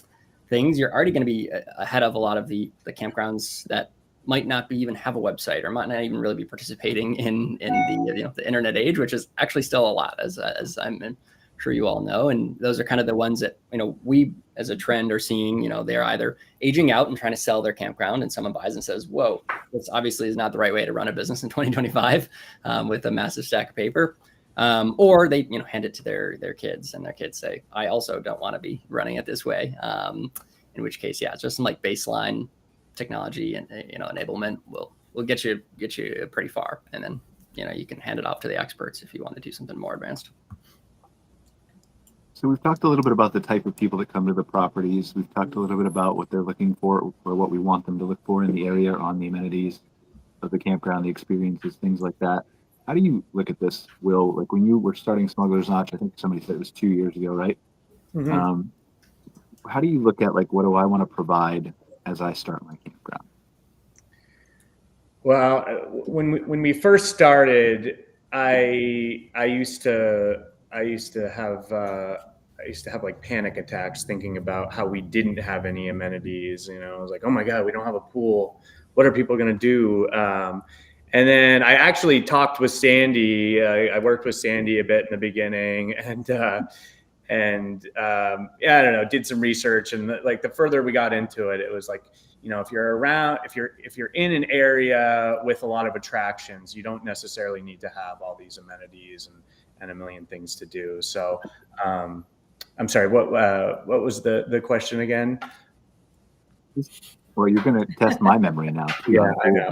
things. You're already going to be ahead of a lot of the campgrounds that might not even have a website or might not even really be participating in the internet age, which is actually still a lot, as I'm sure you all know. And those are kind of the ones that, we as a trend are seeing, they're either aging out and trying to sell their campground, and someone buys and says, whoa, this obviously is not the right way to run a business in 2025 with a massive stack of paper. Or they, hand it to their kids, and their kids say, I also don't want to be running it this way. In which case, yeah, just some like baseline technology and enablement will get you pretty far, and then you can hand it off to the experts if you want to do something more advanced. So we've talked a little bit about the type of people that come to the properties. We've talked a little bit about what they're looking for, or what we want them to look for in the area, on the amenities of the campground, the experiences, things like that. How do you look at this, Will? Like when you were starting Smuggler's Notch, I think somebody said it was 2 years ago, right? Mm-hmm. How do you look at like, what do I want to provide as I start my campground? Well, when we first started, I used to have like panic attacks thinking about how we didn't have any amenities. I was like, oh my God, we don't have a pool. What are people going to do? And then I actually talked with Sandy. I worked with Sandy a bit in the beginning, and I don't know, did some research, and like the further we got into it, it was like, if you're in an area with a lot of attractions, you don't necessarily need to have all these amenities and a million things to do. So, I'm sorry, what was the question again? Well, you're going to test my memory now. Yeah, I know.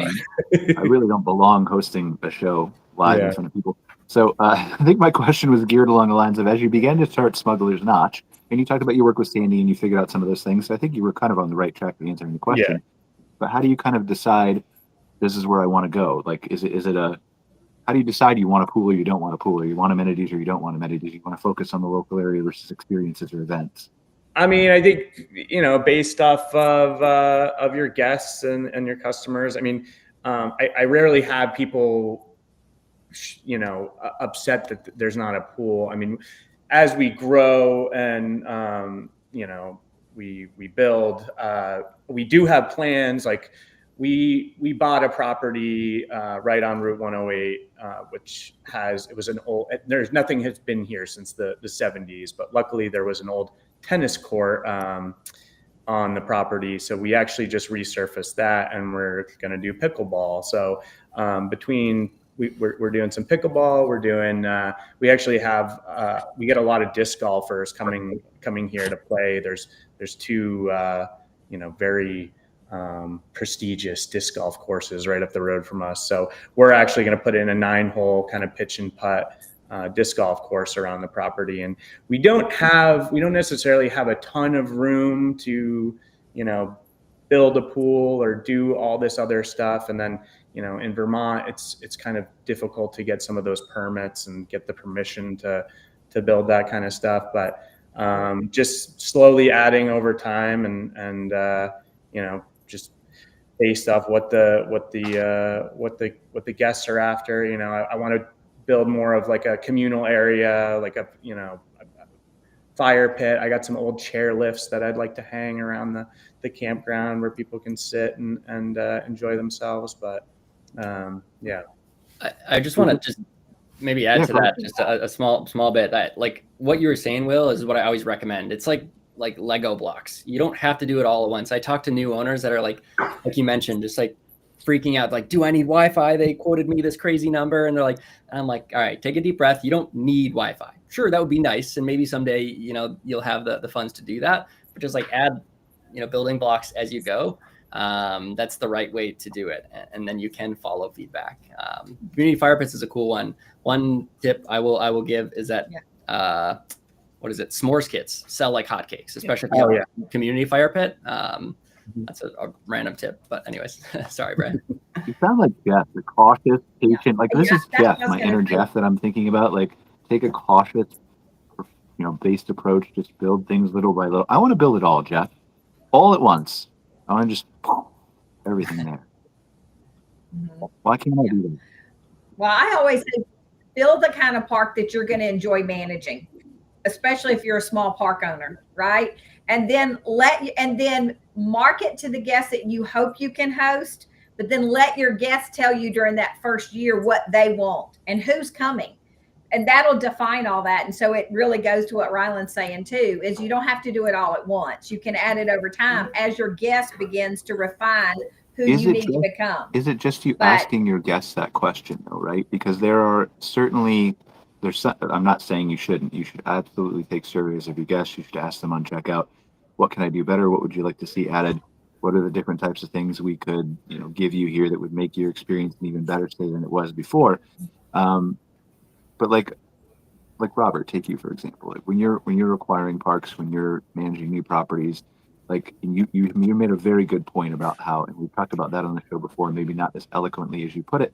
I really don't belong hosting a show live in front of people. So I think my question was geared along the lines of, as you began to start Smuggler's Notch, and you talked about your work with Sandy and you figured out some of those things. So I think you were kind of on the right track to answering the question. Yeah. But how do you kind of decide this is where I want to go? Like, how do you decide you want a pool or you don't want a pool, or you want amenities or you don't want amenities? You want to focus on the local area versus experiences or events? I mean, I think, based off of your guests and your customers. I mean, I rarely have people, upset that there's not a pool. I mean, as we grow and, we build, we do have plans. Like we bought a property right on Route 108, which nothing has been here since the 70s, but luckily there was an old tennis court on the property. So we actually just resurfaced that, and we're going to do pickleball. So we're doing some pickleball. We're doing, we actually have, we get a lot of disc golfers coming here to play. There's two, very prestigious disc golf courses right up the road from us. So we're actually going to put in a 9-hole kind of pitch and putt disc golf course around the property. And we don't necessarily have a ton of room to, build a pool or do all this other stuff. And then, in Vermont, it's kind of difficult to get some of those permits and get the permission to build that kind of stuff. But just slowly adding over time and just based off what the guests are after. I want to build more of like a communal area, like a fire pit. I got some old chair lifts that I'd like to hang around the campground where people can sit and enjoy themselves. But yeah. I just want to just maybe add to that just a small bit, that like what you were saying, Will, is what I always recommend. It's like Lego blocks. You don't have to do it all at once. I talk to new owners that are like you mentioned, just like freaking out, like, do I need Wi-Fi? They quoted me this crazy number, and I'm like, all right, take a deep breath. You don't need Wi-Fi. Sure, that would be nice, and maybe someday you'll have the funds to do that. But just like add building blocks as you go. That's the right way to do it, and then you can follow feedback. Community fire pits is a cool one. One tip I will give is that what is it? S'mores kits sell like hotcakes, especially if you have a community fire pit. That's a random tip, but anyways, sorry, Brian. You sound like Jeff, the cautious, patient. Like this is Jeff, my inner Jeff that I'm thinking about. Like take a cautious, based approach. Just build things little by little. I want to build it all, Jeff, all at once. I want to just everything there. Mhm. Why can't I do that? Well, I always say build the kind of park that you're going to enjoy managing, especially if you're a small park owner, right? And then market to the guests that you hope you can host, but then let your guests tell you during that first year what they want and who's coming. And that'll define all that. And so it really goes to what Ryland's saying too, is you don't have to do it all at once. You can add it over time as your guest begins to refine who you need to become. Is it just you But- asking your guests that question though, right? Because I'm not saying you shouldn't. You should absolutely take surveys of your guests. You should ask them on checkout, what can I do better? What would you like to see added? What are the different types of things we could, give you here that would make your experience an even better say than it was before? But like Robert, take you for example. Like when you're acquiring parks, when you're managing new properties, like you made a very good point about how, and we've talked about that on the show before, maybe not as eloquently as you put it,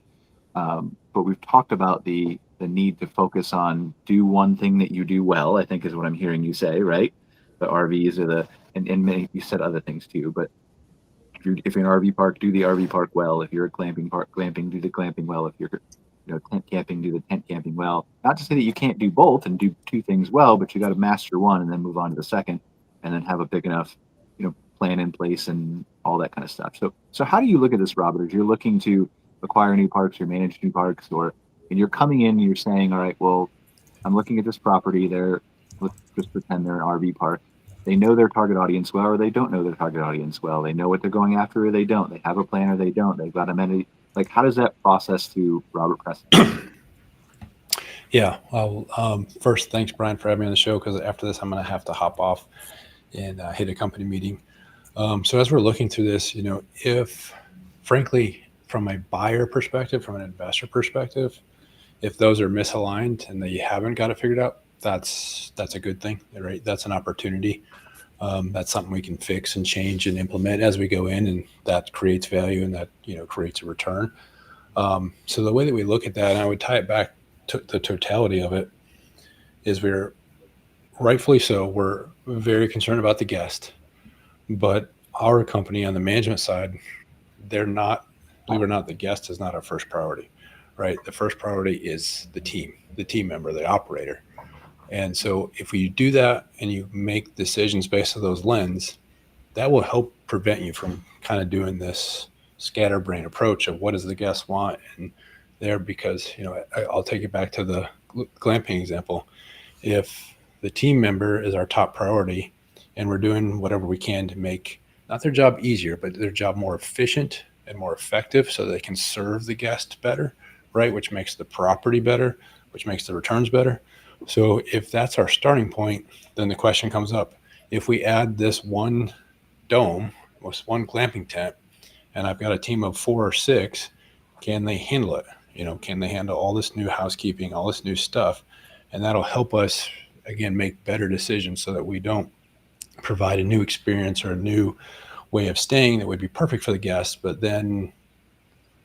but we've talked about the need to focus on do one thing that you do well. I think is what I'm hearing you say, right? The RVs are and many, you said other things too, but if you're an RV park, do the RV park well. If you're a glamping park, glamping, do the glamping well. If you're tent camping, do the tent camping well. Not to say that you can't do both and do two things well, but you got to master one and then move on to the second, and then have a big enough, plan in place and all that kind of stuff. So how do you look at this, Robert? If you're looking to acquire new parks or manage new parks, and you're coming in and you're saying, all right, well, I'm looking at this property. Let's just pretend they're an RV park. They know their target audience well, or they don't know their target audience well. They know what they're going after, or they don't. They have a plan, or they don't. They've got amenity. Like, how does that process to Robert Preston? Yeah. Well, first, thanks, Brian, for having me on the show, because after this, I'm going to have to hop off and hit a company meeting. So as we're looking through this, if, frankly, from a buyer perspective, from an investor perspective, if those are misaligned and they haven't got it figured out, that's a good thing, right? That's an opportunity. That's something we can fix and change and implement as we go in, and that creates value and that creates a return. So the way that we look at that, and I would tie it back to the totality of it, is we're rightfully so. We're very concerned about the guest, but our company on the management side, they're not. Believe it or not, the guest is not our first priority, right? The first priority is the team member, the operator. And so if we do that and you make decisions based on those lens, that will help prevent you from kind of doing this scatterbrain approach of what does the guest want and there, because, I'll take it back to the glamping example. If the team member is our top priority and we're doing whatever we can to make not their job easier, but their job more efficient and more effective so they can serve the guest better, right? Which makes the property better, which makes the returns better. So if that's our starting point, then the question comes up, if we add this one dome, with one glamping tent, and I've got a team of 4 or 6, can they handle it? Can they handle all this new housekeeping, all this new stuff? And that'll help us, again, make better decisions so that we don't provide a new experience or a new way of staying that would be perfect for the guests, but then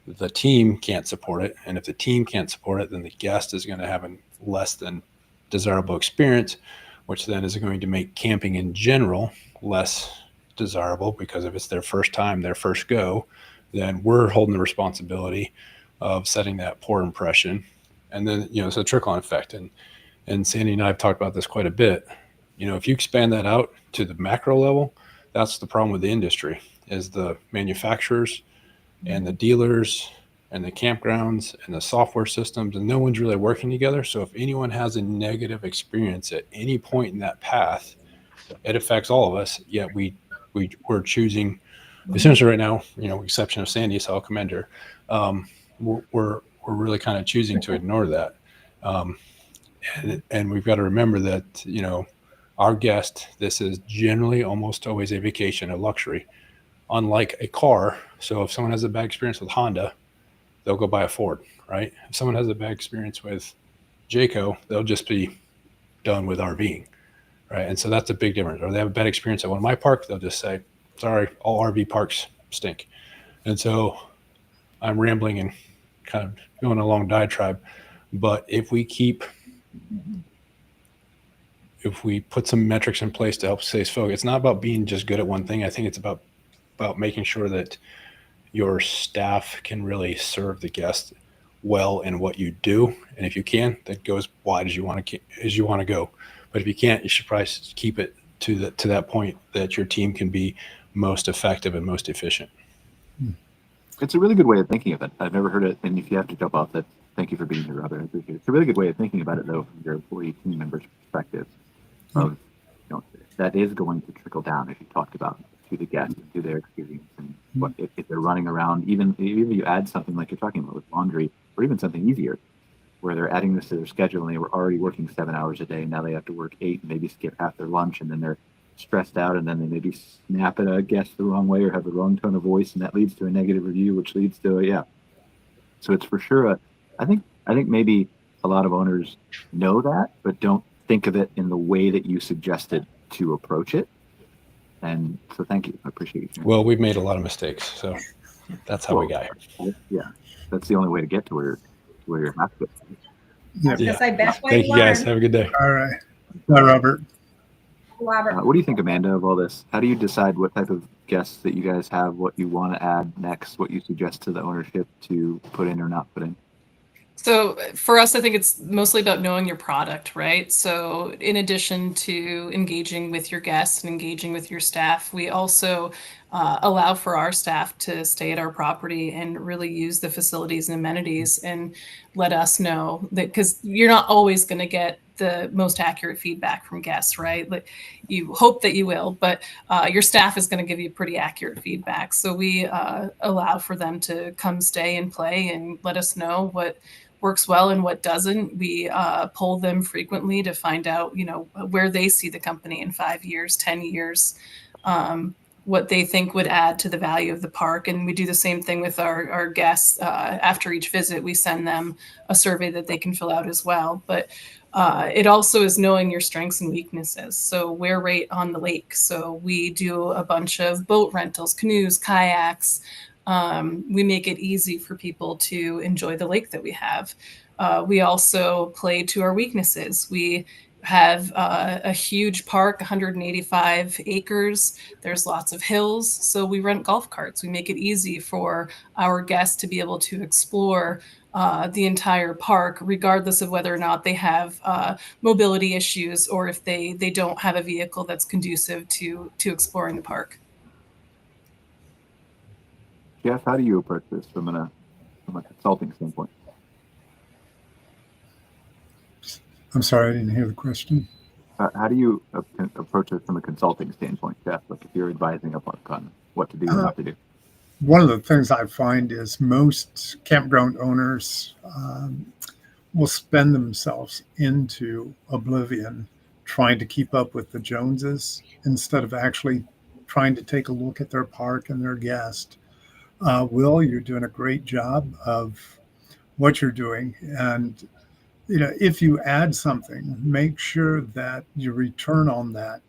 the team can't support it. And if the team can't support it, then the guest is going to have a less than desirable experience, which then is going to make camping in general less desirable, because if it's their first time, their first go, then we're holding the responsibility of setting that poor impression. And then, it's a trickle-on effect. And Sandy and I have talked about this quite a bit. If you expand that out to the macro level, that's the problem with the industry, is the manufacturers and the dealers and the campgrounds and the software systems, and no one's really working together. So if anyone has a negative experience at any point in that path, it affects all of us. Yet we're choosing, essentially right now, exception of Sandy, so I'll commend her. We're really kind of choosing to ignore that. And we've got to remember that, our guest, this is generally almost always a vacation, a luxury, unlike a car. So if someone has a bad experience with Honda, they'll go buy a Ford, right? If someone has a bad experience with Jayco, they'll just be done with RVing, right? And so that's a big difference. Or they have a bad experience at one of my parks, they'll just say, sorry, all RV parks stink. And so I'm rambling and kind of going a long diatribe. But if we put some metrics in place to help stay focused, it's not about being just good at one thing. I think it's about making sure that your staff can really serve the guest well in what you do. And if you can, that go as wide as you want to go. But if you can't, you should probably keep it to that point that your team can be most effective and most efficient. It's a really good way of thinking of it. I've never heard it. And if you have to jump off that, thank you for being here, Robert. I appreciate it. It's a really good way of thinking about it, though, from your employee team members' perspective. Of, that is going to trickle down, as you talked about, to the guests, to their experience, and what if they're running around. Even you add something like you're talking about with laundry, or even something easier, where they're adding this to their schedule and they were already working 7 hours a day, and now they have to work 8 and maybe skip half their lunch, and then they're stressed out, and then they maybe snap at a guest the wrong way or have the wrong tone of voice, and that leads to a negative review, which leads to So it's for sure I think maybe a lot of owners know that, but don't think of it in the way that you suggested to approach it. And so thank you. I appreciate you. Well, we've made a lot of mistakes, so that's how we got here. Yeah, that's the only way to get to where you're happy. I was gonna say best way Thank to you, guys. learn. Have a good day. All right. Bye, Robert. Robert. What do you think, Amanda, of all this? How do you decide what type of guests that you guys have, what you want to add next, what you suggest to the ownership to put in or not put in? So for us, I think it's mostly about knowing your product, right? So in addition to engaging with your guests and engaging with your staff, we also allow for our staff to stay at our property and really use the facilities and amenities and let us know that, because you're not always going to get the most accurate feedback from guests, right? Like, you hope that you will, but your staff is going to give you pretty accurate feedback. So we allow for them to come stay and play and let us know what works well and what doesn't. We poll them frequently to find out, where they see the company in 5 years, 10 years, what they think would add to the value of the park. And we do the same thing with our guests. After each visit, we send them a survey that they can fill out as well. But it also is knowing your strengths and weaknesses. So we're right on the lake. So we do a bunch of boat rentals, canoes, kayaks. We make it easy for people to enjoy the lake that we have. We also play to our weaknesses. We have a huge park, 185 acres. There's lots of hills. So we rent golf carts. We make it easy for our guests to be able to explore the entire park, regardless of whether or not they have mobility issues or if they don't have a vehicle that's conducive to exploring the park. Jeff, how do you approach this from a consulting standpoint? I'm sorry, I didn't hear the question. How do you approach it from a consulting standpoint, Jeff? Like if you're advising a park on what to do and not to do? One of the things I find is most campground owners will spend themselves into oblivion trying to keep up with the Joneses instead of actually trying to take a look at their park and their guest. Will, you're doing a great job of what you're doing. And, if you add something, make sure that your return on that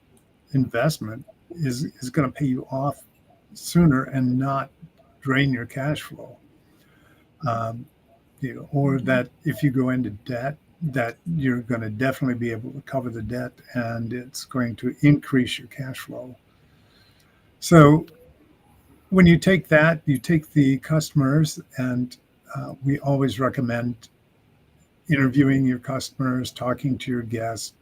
investment is going to pay you off sooner and not drain your cash flow. Or that if you go into debt, that you're going to definitely be able to cover the debt and it's going to increase your cash flow. So when you take that, you take the customers, and we always recommend interviewing your customers, talking to your guests,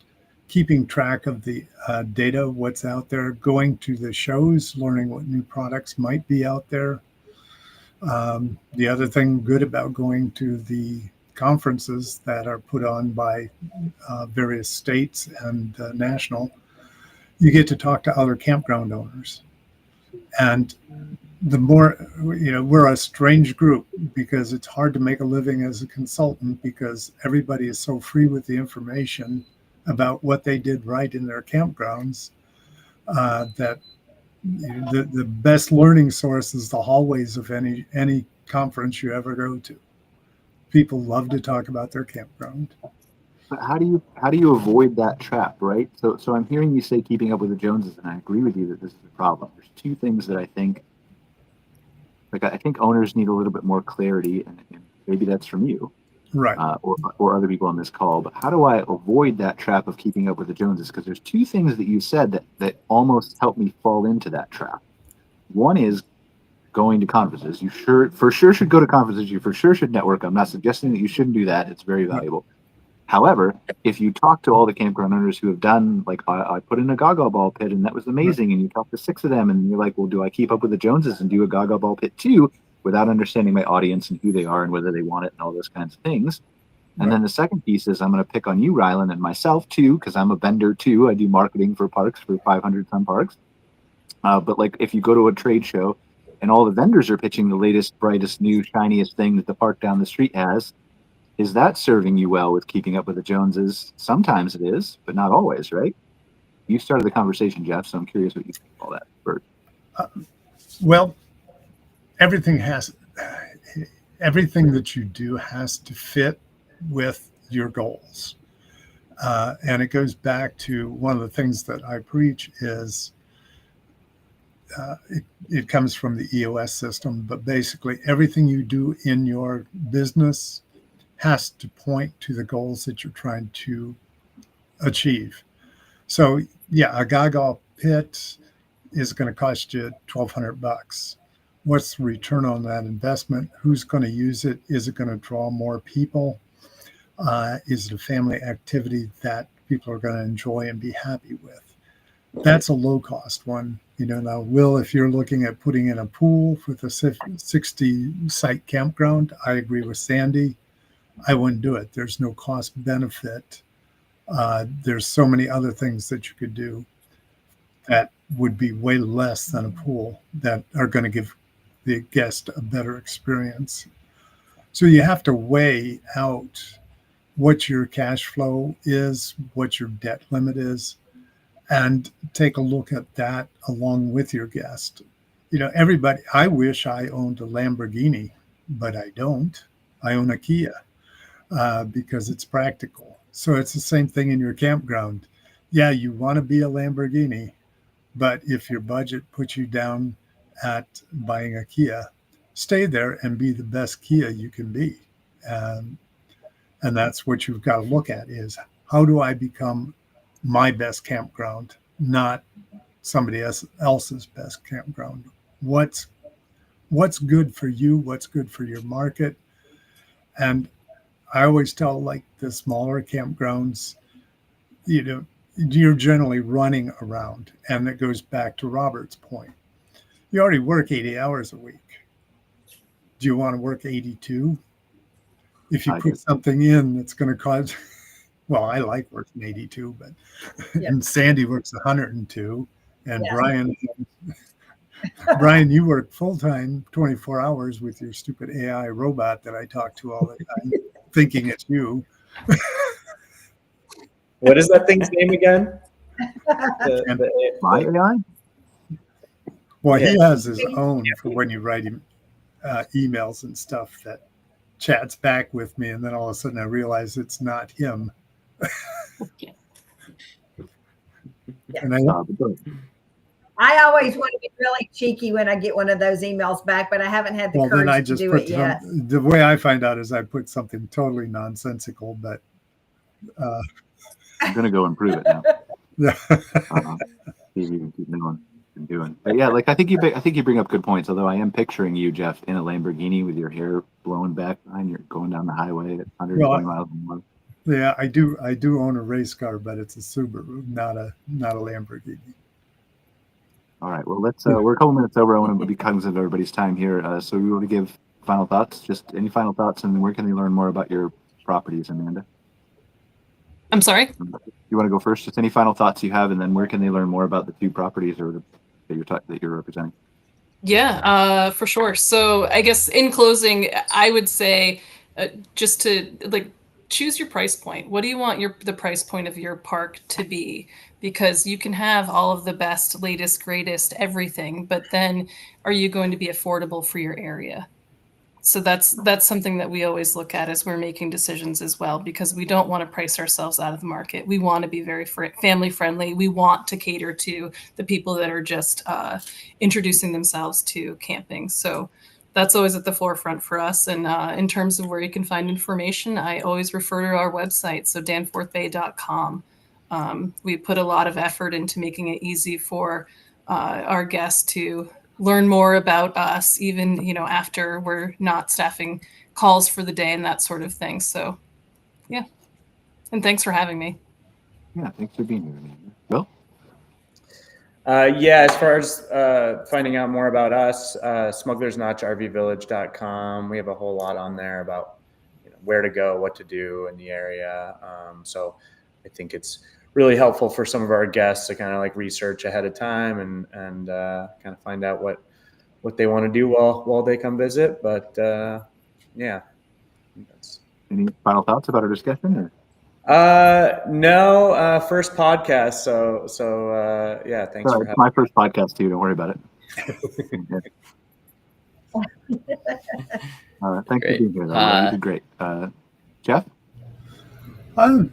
keeping track of the data, what's out there, going to the shows, learning what new products might be out there. The other thing good about going to the conferences that are put on by various states and national, you get to talk to other campground owners. And the more, we're a strange group because it's hard to make a living as a consultant because everybody is so free with the information about what they did right in their campgrounds that the best learning source is the hallways of any conference you ever go to. People love to talk about their campground. But how do you avoid that trap, right? So I'm hearing you say keeping up with the Joneses, and I agree with you that this is a problem. There's two things that I think owners need a little bit more clarity, and maybe that's from you, right, or other people on this call. But how do I avoid that trap of keeping up with the Joneses? Because there's two things that you said that almost help me fall into that trap. One is going to conferences. You for sure should go to conferences. You for sure should network. I'm not suggesting that you shouldn't do that. It's very valuable. However, if you talk to all the campground owners who have done, like, I put in a gaga ball pit and that was amazing, and you talk to 6 of them and you're like, well, do I keep up with the Joneses and do a gaga ball pit too, without understanding my audience and who they are and whether they want it and all those kinds of things? And then the second piece is I'm going to pick on you, Rylan, and myself too, because I'm a vendor too. I do marketing for parks, for 500 some parks. But like, if you go to a trade show and all the vendors are pitching the latest, brightest, new, shiniest thing that the park down the street has, is that serving you well with keeping up with the Joneses? Sometimes it is, but not always, right? You started the conversation, Jeff, so I'm curious what you think of all that first. Well, everything that you do has to fit with your goals. And it goes back to one of the things that I preach is it comes from the EOS system, but basically everything you do in your business has to point to the goals that you're trying to achieve. So yeah, a gaga pit is going to cost you $1,200. What's the return on that investment? Who's going to use it? Is it going to draw more people? Is it a family activity that people are going to enjoy and be happy with? That's a low cost one. Now, Will, if you're looking at putting in a pool with a 60 site campground, I agree with Sandy. I wouldn't do it. There's no cost benefit. There's so many other things that you could do that would be way less than a pool that are going to give the guest a better experience. So you have to weigh out what your cash flow is, what your debt limit is, and take a look at that along with your guest. Everybody, I wish I owned a Lamborghini, but I don't. I own a Kia. Because it's practical. So it's the same thing in your campground. Yeah, you want to be a Lamborghini, but if your budget puts you down at buying a Kia, stay there and be the best Kia you can be. And that's what you've got to look at is, how do I become my best campground, not somebody else's best campground? What's good for you? What's good for your market? And I always tell, like, the smaller campgrounds, you're generally running around. And it goes back to Robert's point. You already work 80 hours a week. Do you want to work 82? If you put something in that's going to cause, well, I like working 82, but and Sandy works 102. And Brian, you work full-time 24 hours with your stupid AI robot that I talk to all the time, thinking it's you. What is that thing's name again? My AI? Well, he has his own for when you write him emails and stuff that chats back with me, and then all of a sudden I realize it's not him. And I always want to be really cheeky when I get one of those emails back, but I haven't had the courage to do it yet. The way I find out is I put something totally nonsensical, but I'm gonna go improve it now. See if you can keep doing. But yeah, like I think you bring up good points. Although I am picturing you, Jeff, in a Lamborghini with your hair blowing back behind, you're going down the highway at 120 miles an hour. Yeah, I do own a race car, but it's a Subaru, not a Lamborghini. All right. Well, let's. We're a couple minutes over. I want to be cognizant of everybody's time here. So we want to give final thoughts. Just any final thoughts, and where can they learn more about your properties, Amanda? I'm sorry? You want to go first? Just any final thoughts you have, and then where can they learn more about the two properties that you're representing? Yeah, for sure. So I guess in closing, I would say just to choose your price point. What do you want the price point of your park to be? Because you can have all of the best, latest, greatest, everything, but then are you going to be affordable for your area? So that's something that we always look at as we're making decisions as well, because we don't want to price ourselves out of the market. We want to be very family friendly. We want to cater to the people that are just introducing themselves to camping. So that's always at the forefront for us. And in terms of where you can find information, I always refer to our website, so danforthbay.com. We put a lot of effort into making it easy for our guests to learn more about us, even, after we're not staffing calls for the day and that sort of thing. So, yeah. And thanks for having me. Yeah, thanks for being here, Amanda. Bill? Yeah, as far as finding out more about us, smugglersnotchrvvillage.com. We have a whole lot on there about where to go, what to do in the area. So I think it's really helpful for some of our guests to kind of like research ahead of time and kind of find out what they want to do while they come visit. But yeah. Any final thoughts about our discussion? Or? No, first podcast. So yeah, thanks for having my first podcast too. Don't worry about it. Thanks for being here. You did great. Jeff? The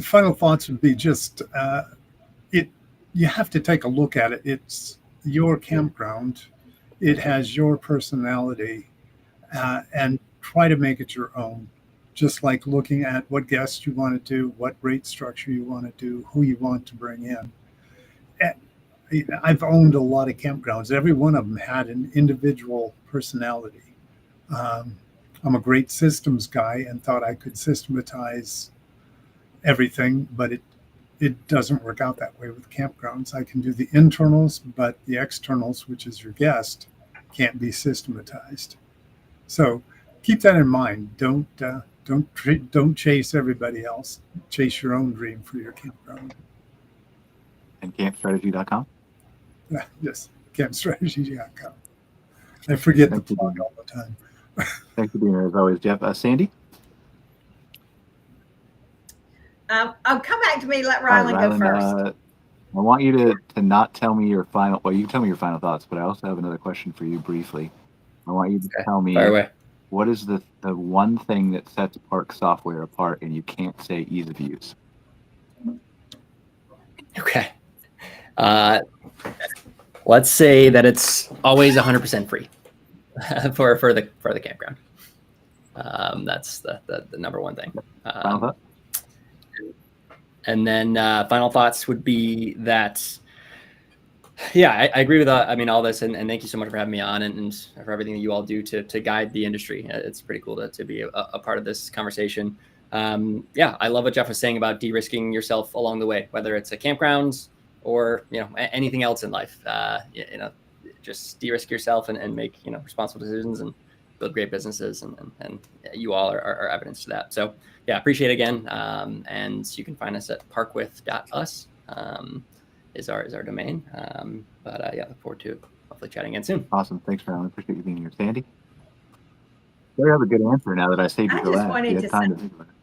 final thoughts would be just you have to take a look at it. It's your campground. It has your personality, and try to make it your own. Just like looking at what guests you want to do, what rate structure you want to do, who you want to bring in. I've owned a lot of campgrounds. Every one of them had an individual personality. I'm a great systems guy and thought I could systematize everything, but it doesn't work out that way with campgrounds. I can do the internals, but the externals, which is your guest, can't be systematized. So keep that in mind. Don't chase everybody else. Chase your own dream for your campground. And campstrategy.com? Yes, campstrategy.com. I forget the plug all the time. Thanks for being here as always, Jeff. Sandy? I'll come back to me. Let Rylan go first. I want you to not tell me your final. Well, you can tell me your final thoughts, but I also have another question for you briefly. I want you to tell me what is the one thing that sets Park software apart, and you can't say ease of use. Okay. Let's say that it's always 100% free for the campground. That's the number one thing. And then final thoughts would be that, yeah, I agree with all this, and thank you so much for having me on and for everything that you all do to guide the industry. It's pretty cool to be a part of this conversation. Yeah, I love what Jeff was saying about de-risking yourself along the way, whether it's a campground or anything else in life. Just de-risk yourself and make responsible decisions and build great businesses, and you all are evidence to that. So yeah, appreciate it again. And you can find us at parkwith.us is our domain. But yeah, look forward to hopefully chatting again soon. Awesome. Thanks, Ryan. Appreciate you being here. Sandy? You have a good answer now that I saved you for last. You had time to think about it.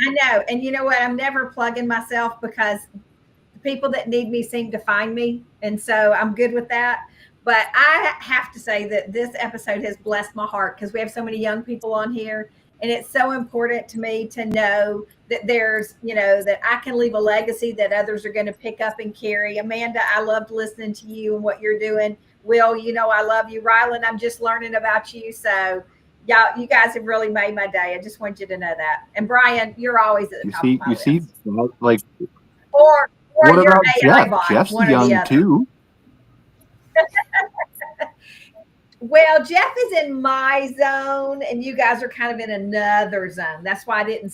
I know. And you know what? I'm never plugging myself because the people that need me seem to find me. And so I'm good with that. But I have to say that this episode has blessed my heart because we have so many young people on here. And it's so important to me to know that there's, that I can leave a legacy that others are going to pick up and carry. Amanda, I loved listening to you and what you're doing. Will, I love you. Rylan, I'm just learning about you. So y'all, you guys have really made my day. I just want you to know that. And Brian, you're always at the top of my list. Like, or what your about AI Jeff? bot, Jeff's one or young the other. too. Well, Jeff is in my zone, and you guys are kind of in another zone. That's why I didn't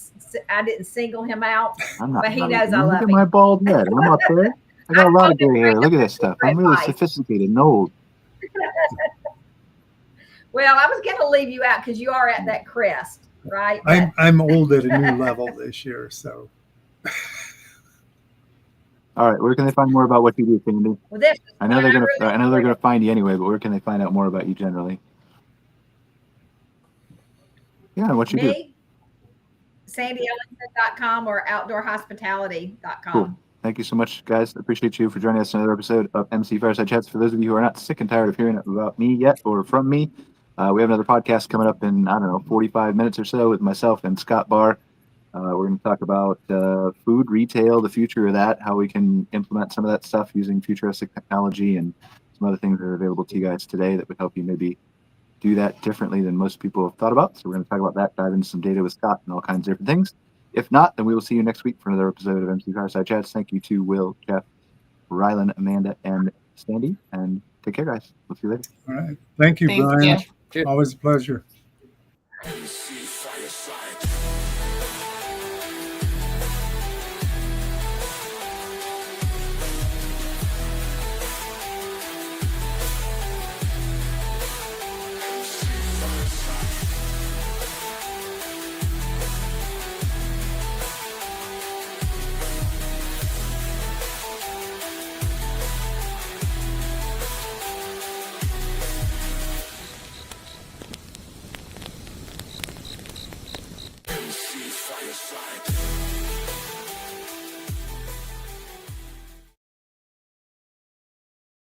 single him out. But he knows I love him. Look at my bald head. I'm up there. I got a lot of gray hair. Look at this stuff. I'm really sophisticated and old. Well, I was going to leave you out because you are at that crest, right? I'm old at a new level this year, so. All right, where can they find more about what you do, Sandy? Well, I know they're gonna find you anyway, but where can they find out more about you generally? Yeah, what you do. SandyEllingson.com or outdoorhospitality.com. Cool. Thank you so much, guys. Appreciate you for joining us in another episode of MC Fireside Chats. For those of you who are not sick and tired of hearing about me yet or from me, we have another podcast coming up in 45 minutes or so with myself and Scott Barr. We're going to talk about food retail, the future of that, how we can implement some of that stuff using futuristic technology, and some other things that are available to you guys today that would help you maybe do that differently than most people have thought about. So we're going to talk about that, dive into some data with Scott and all kinds of different things. If not, then we will see you next week for another episode of MC Fireside Chats. Thank you to Will, Jeff, Rylan, Amanda, and Sandy. And take care, guys. We'll see you later. All right. Thank you, Thank Brian. you. Cheers. Always a pleasure.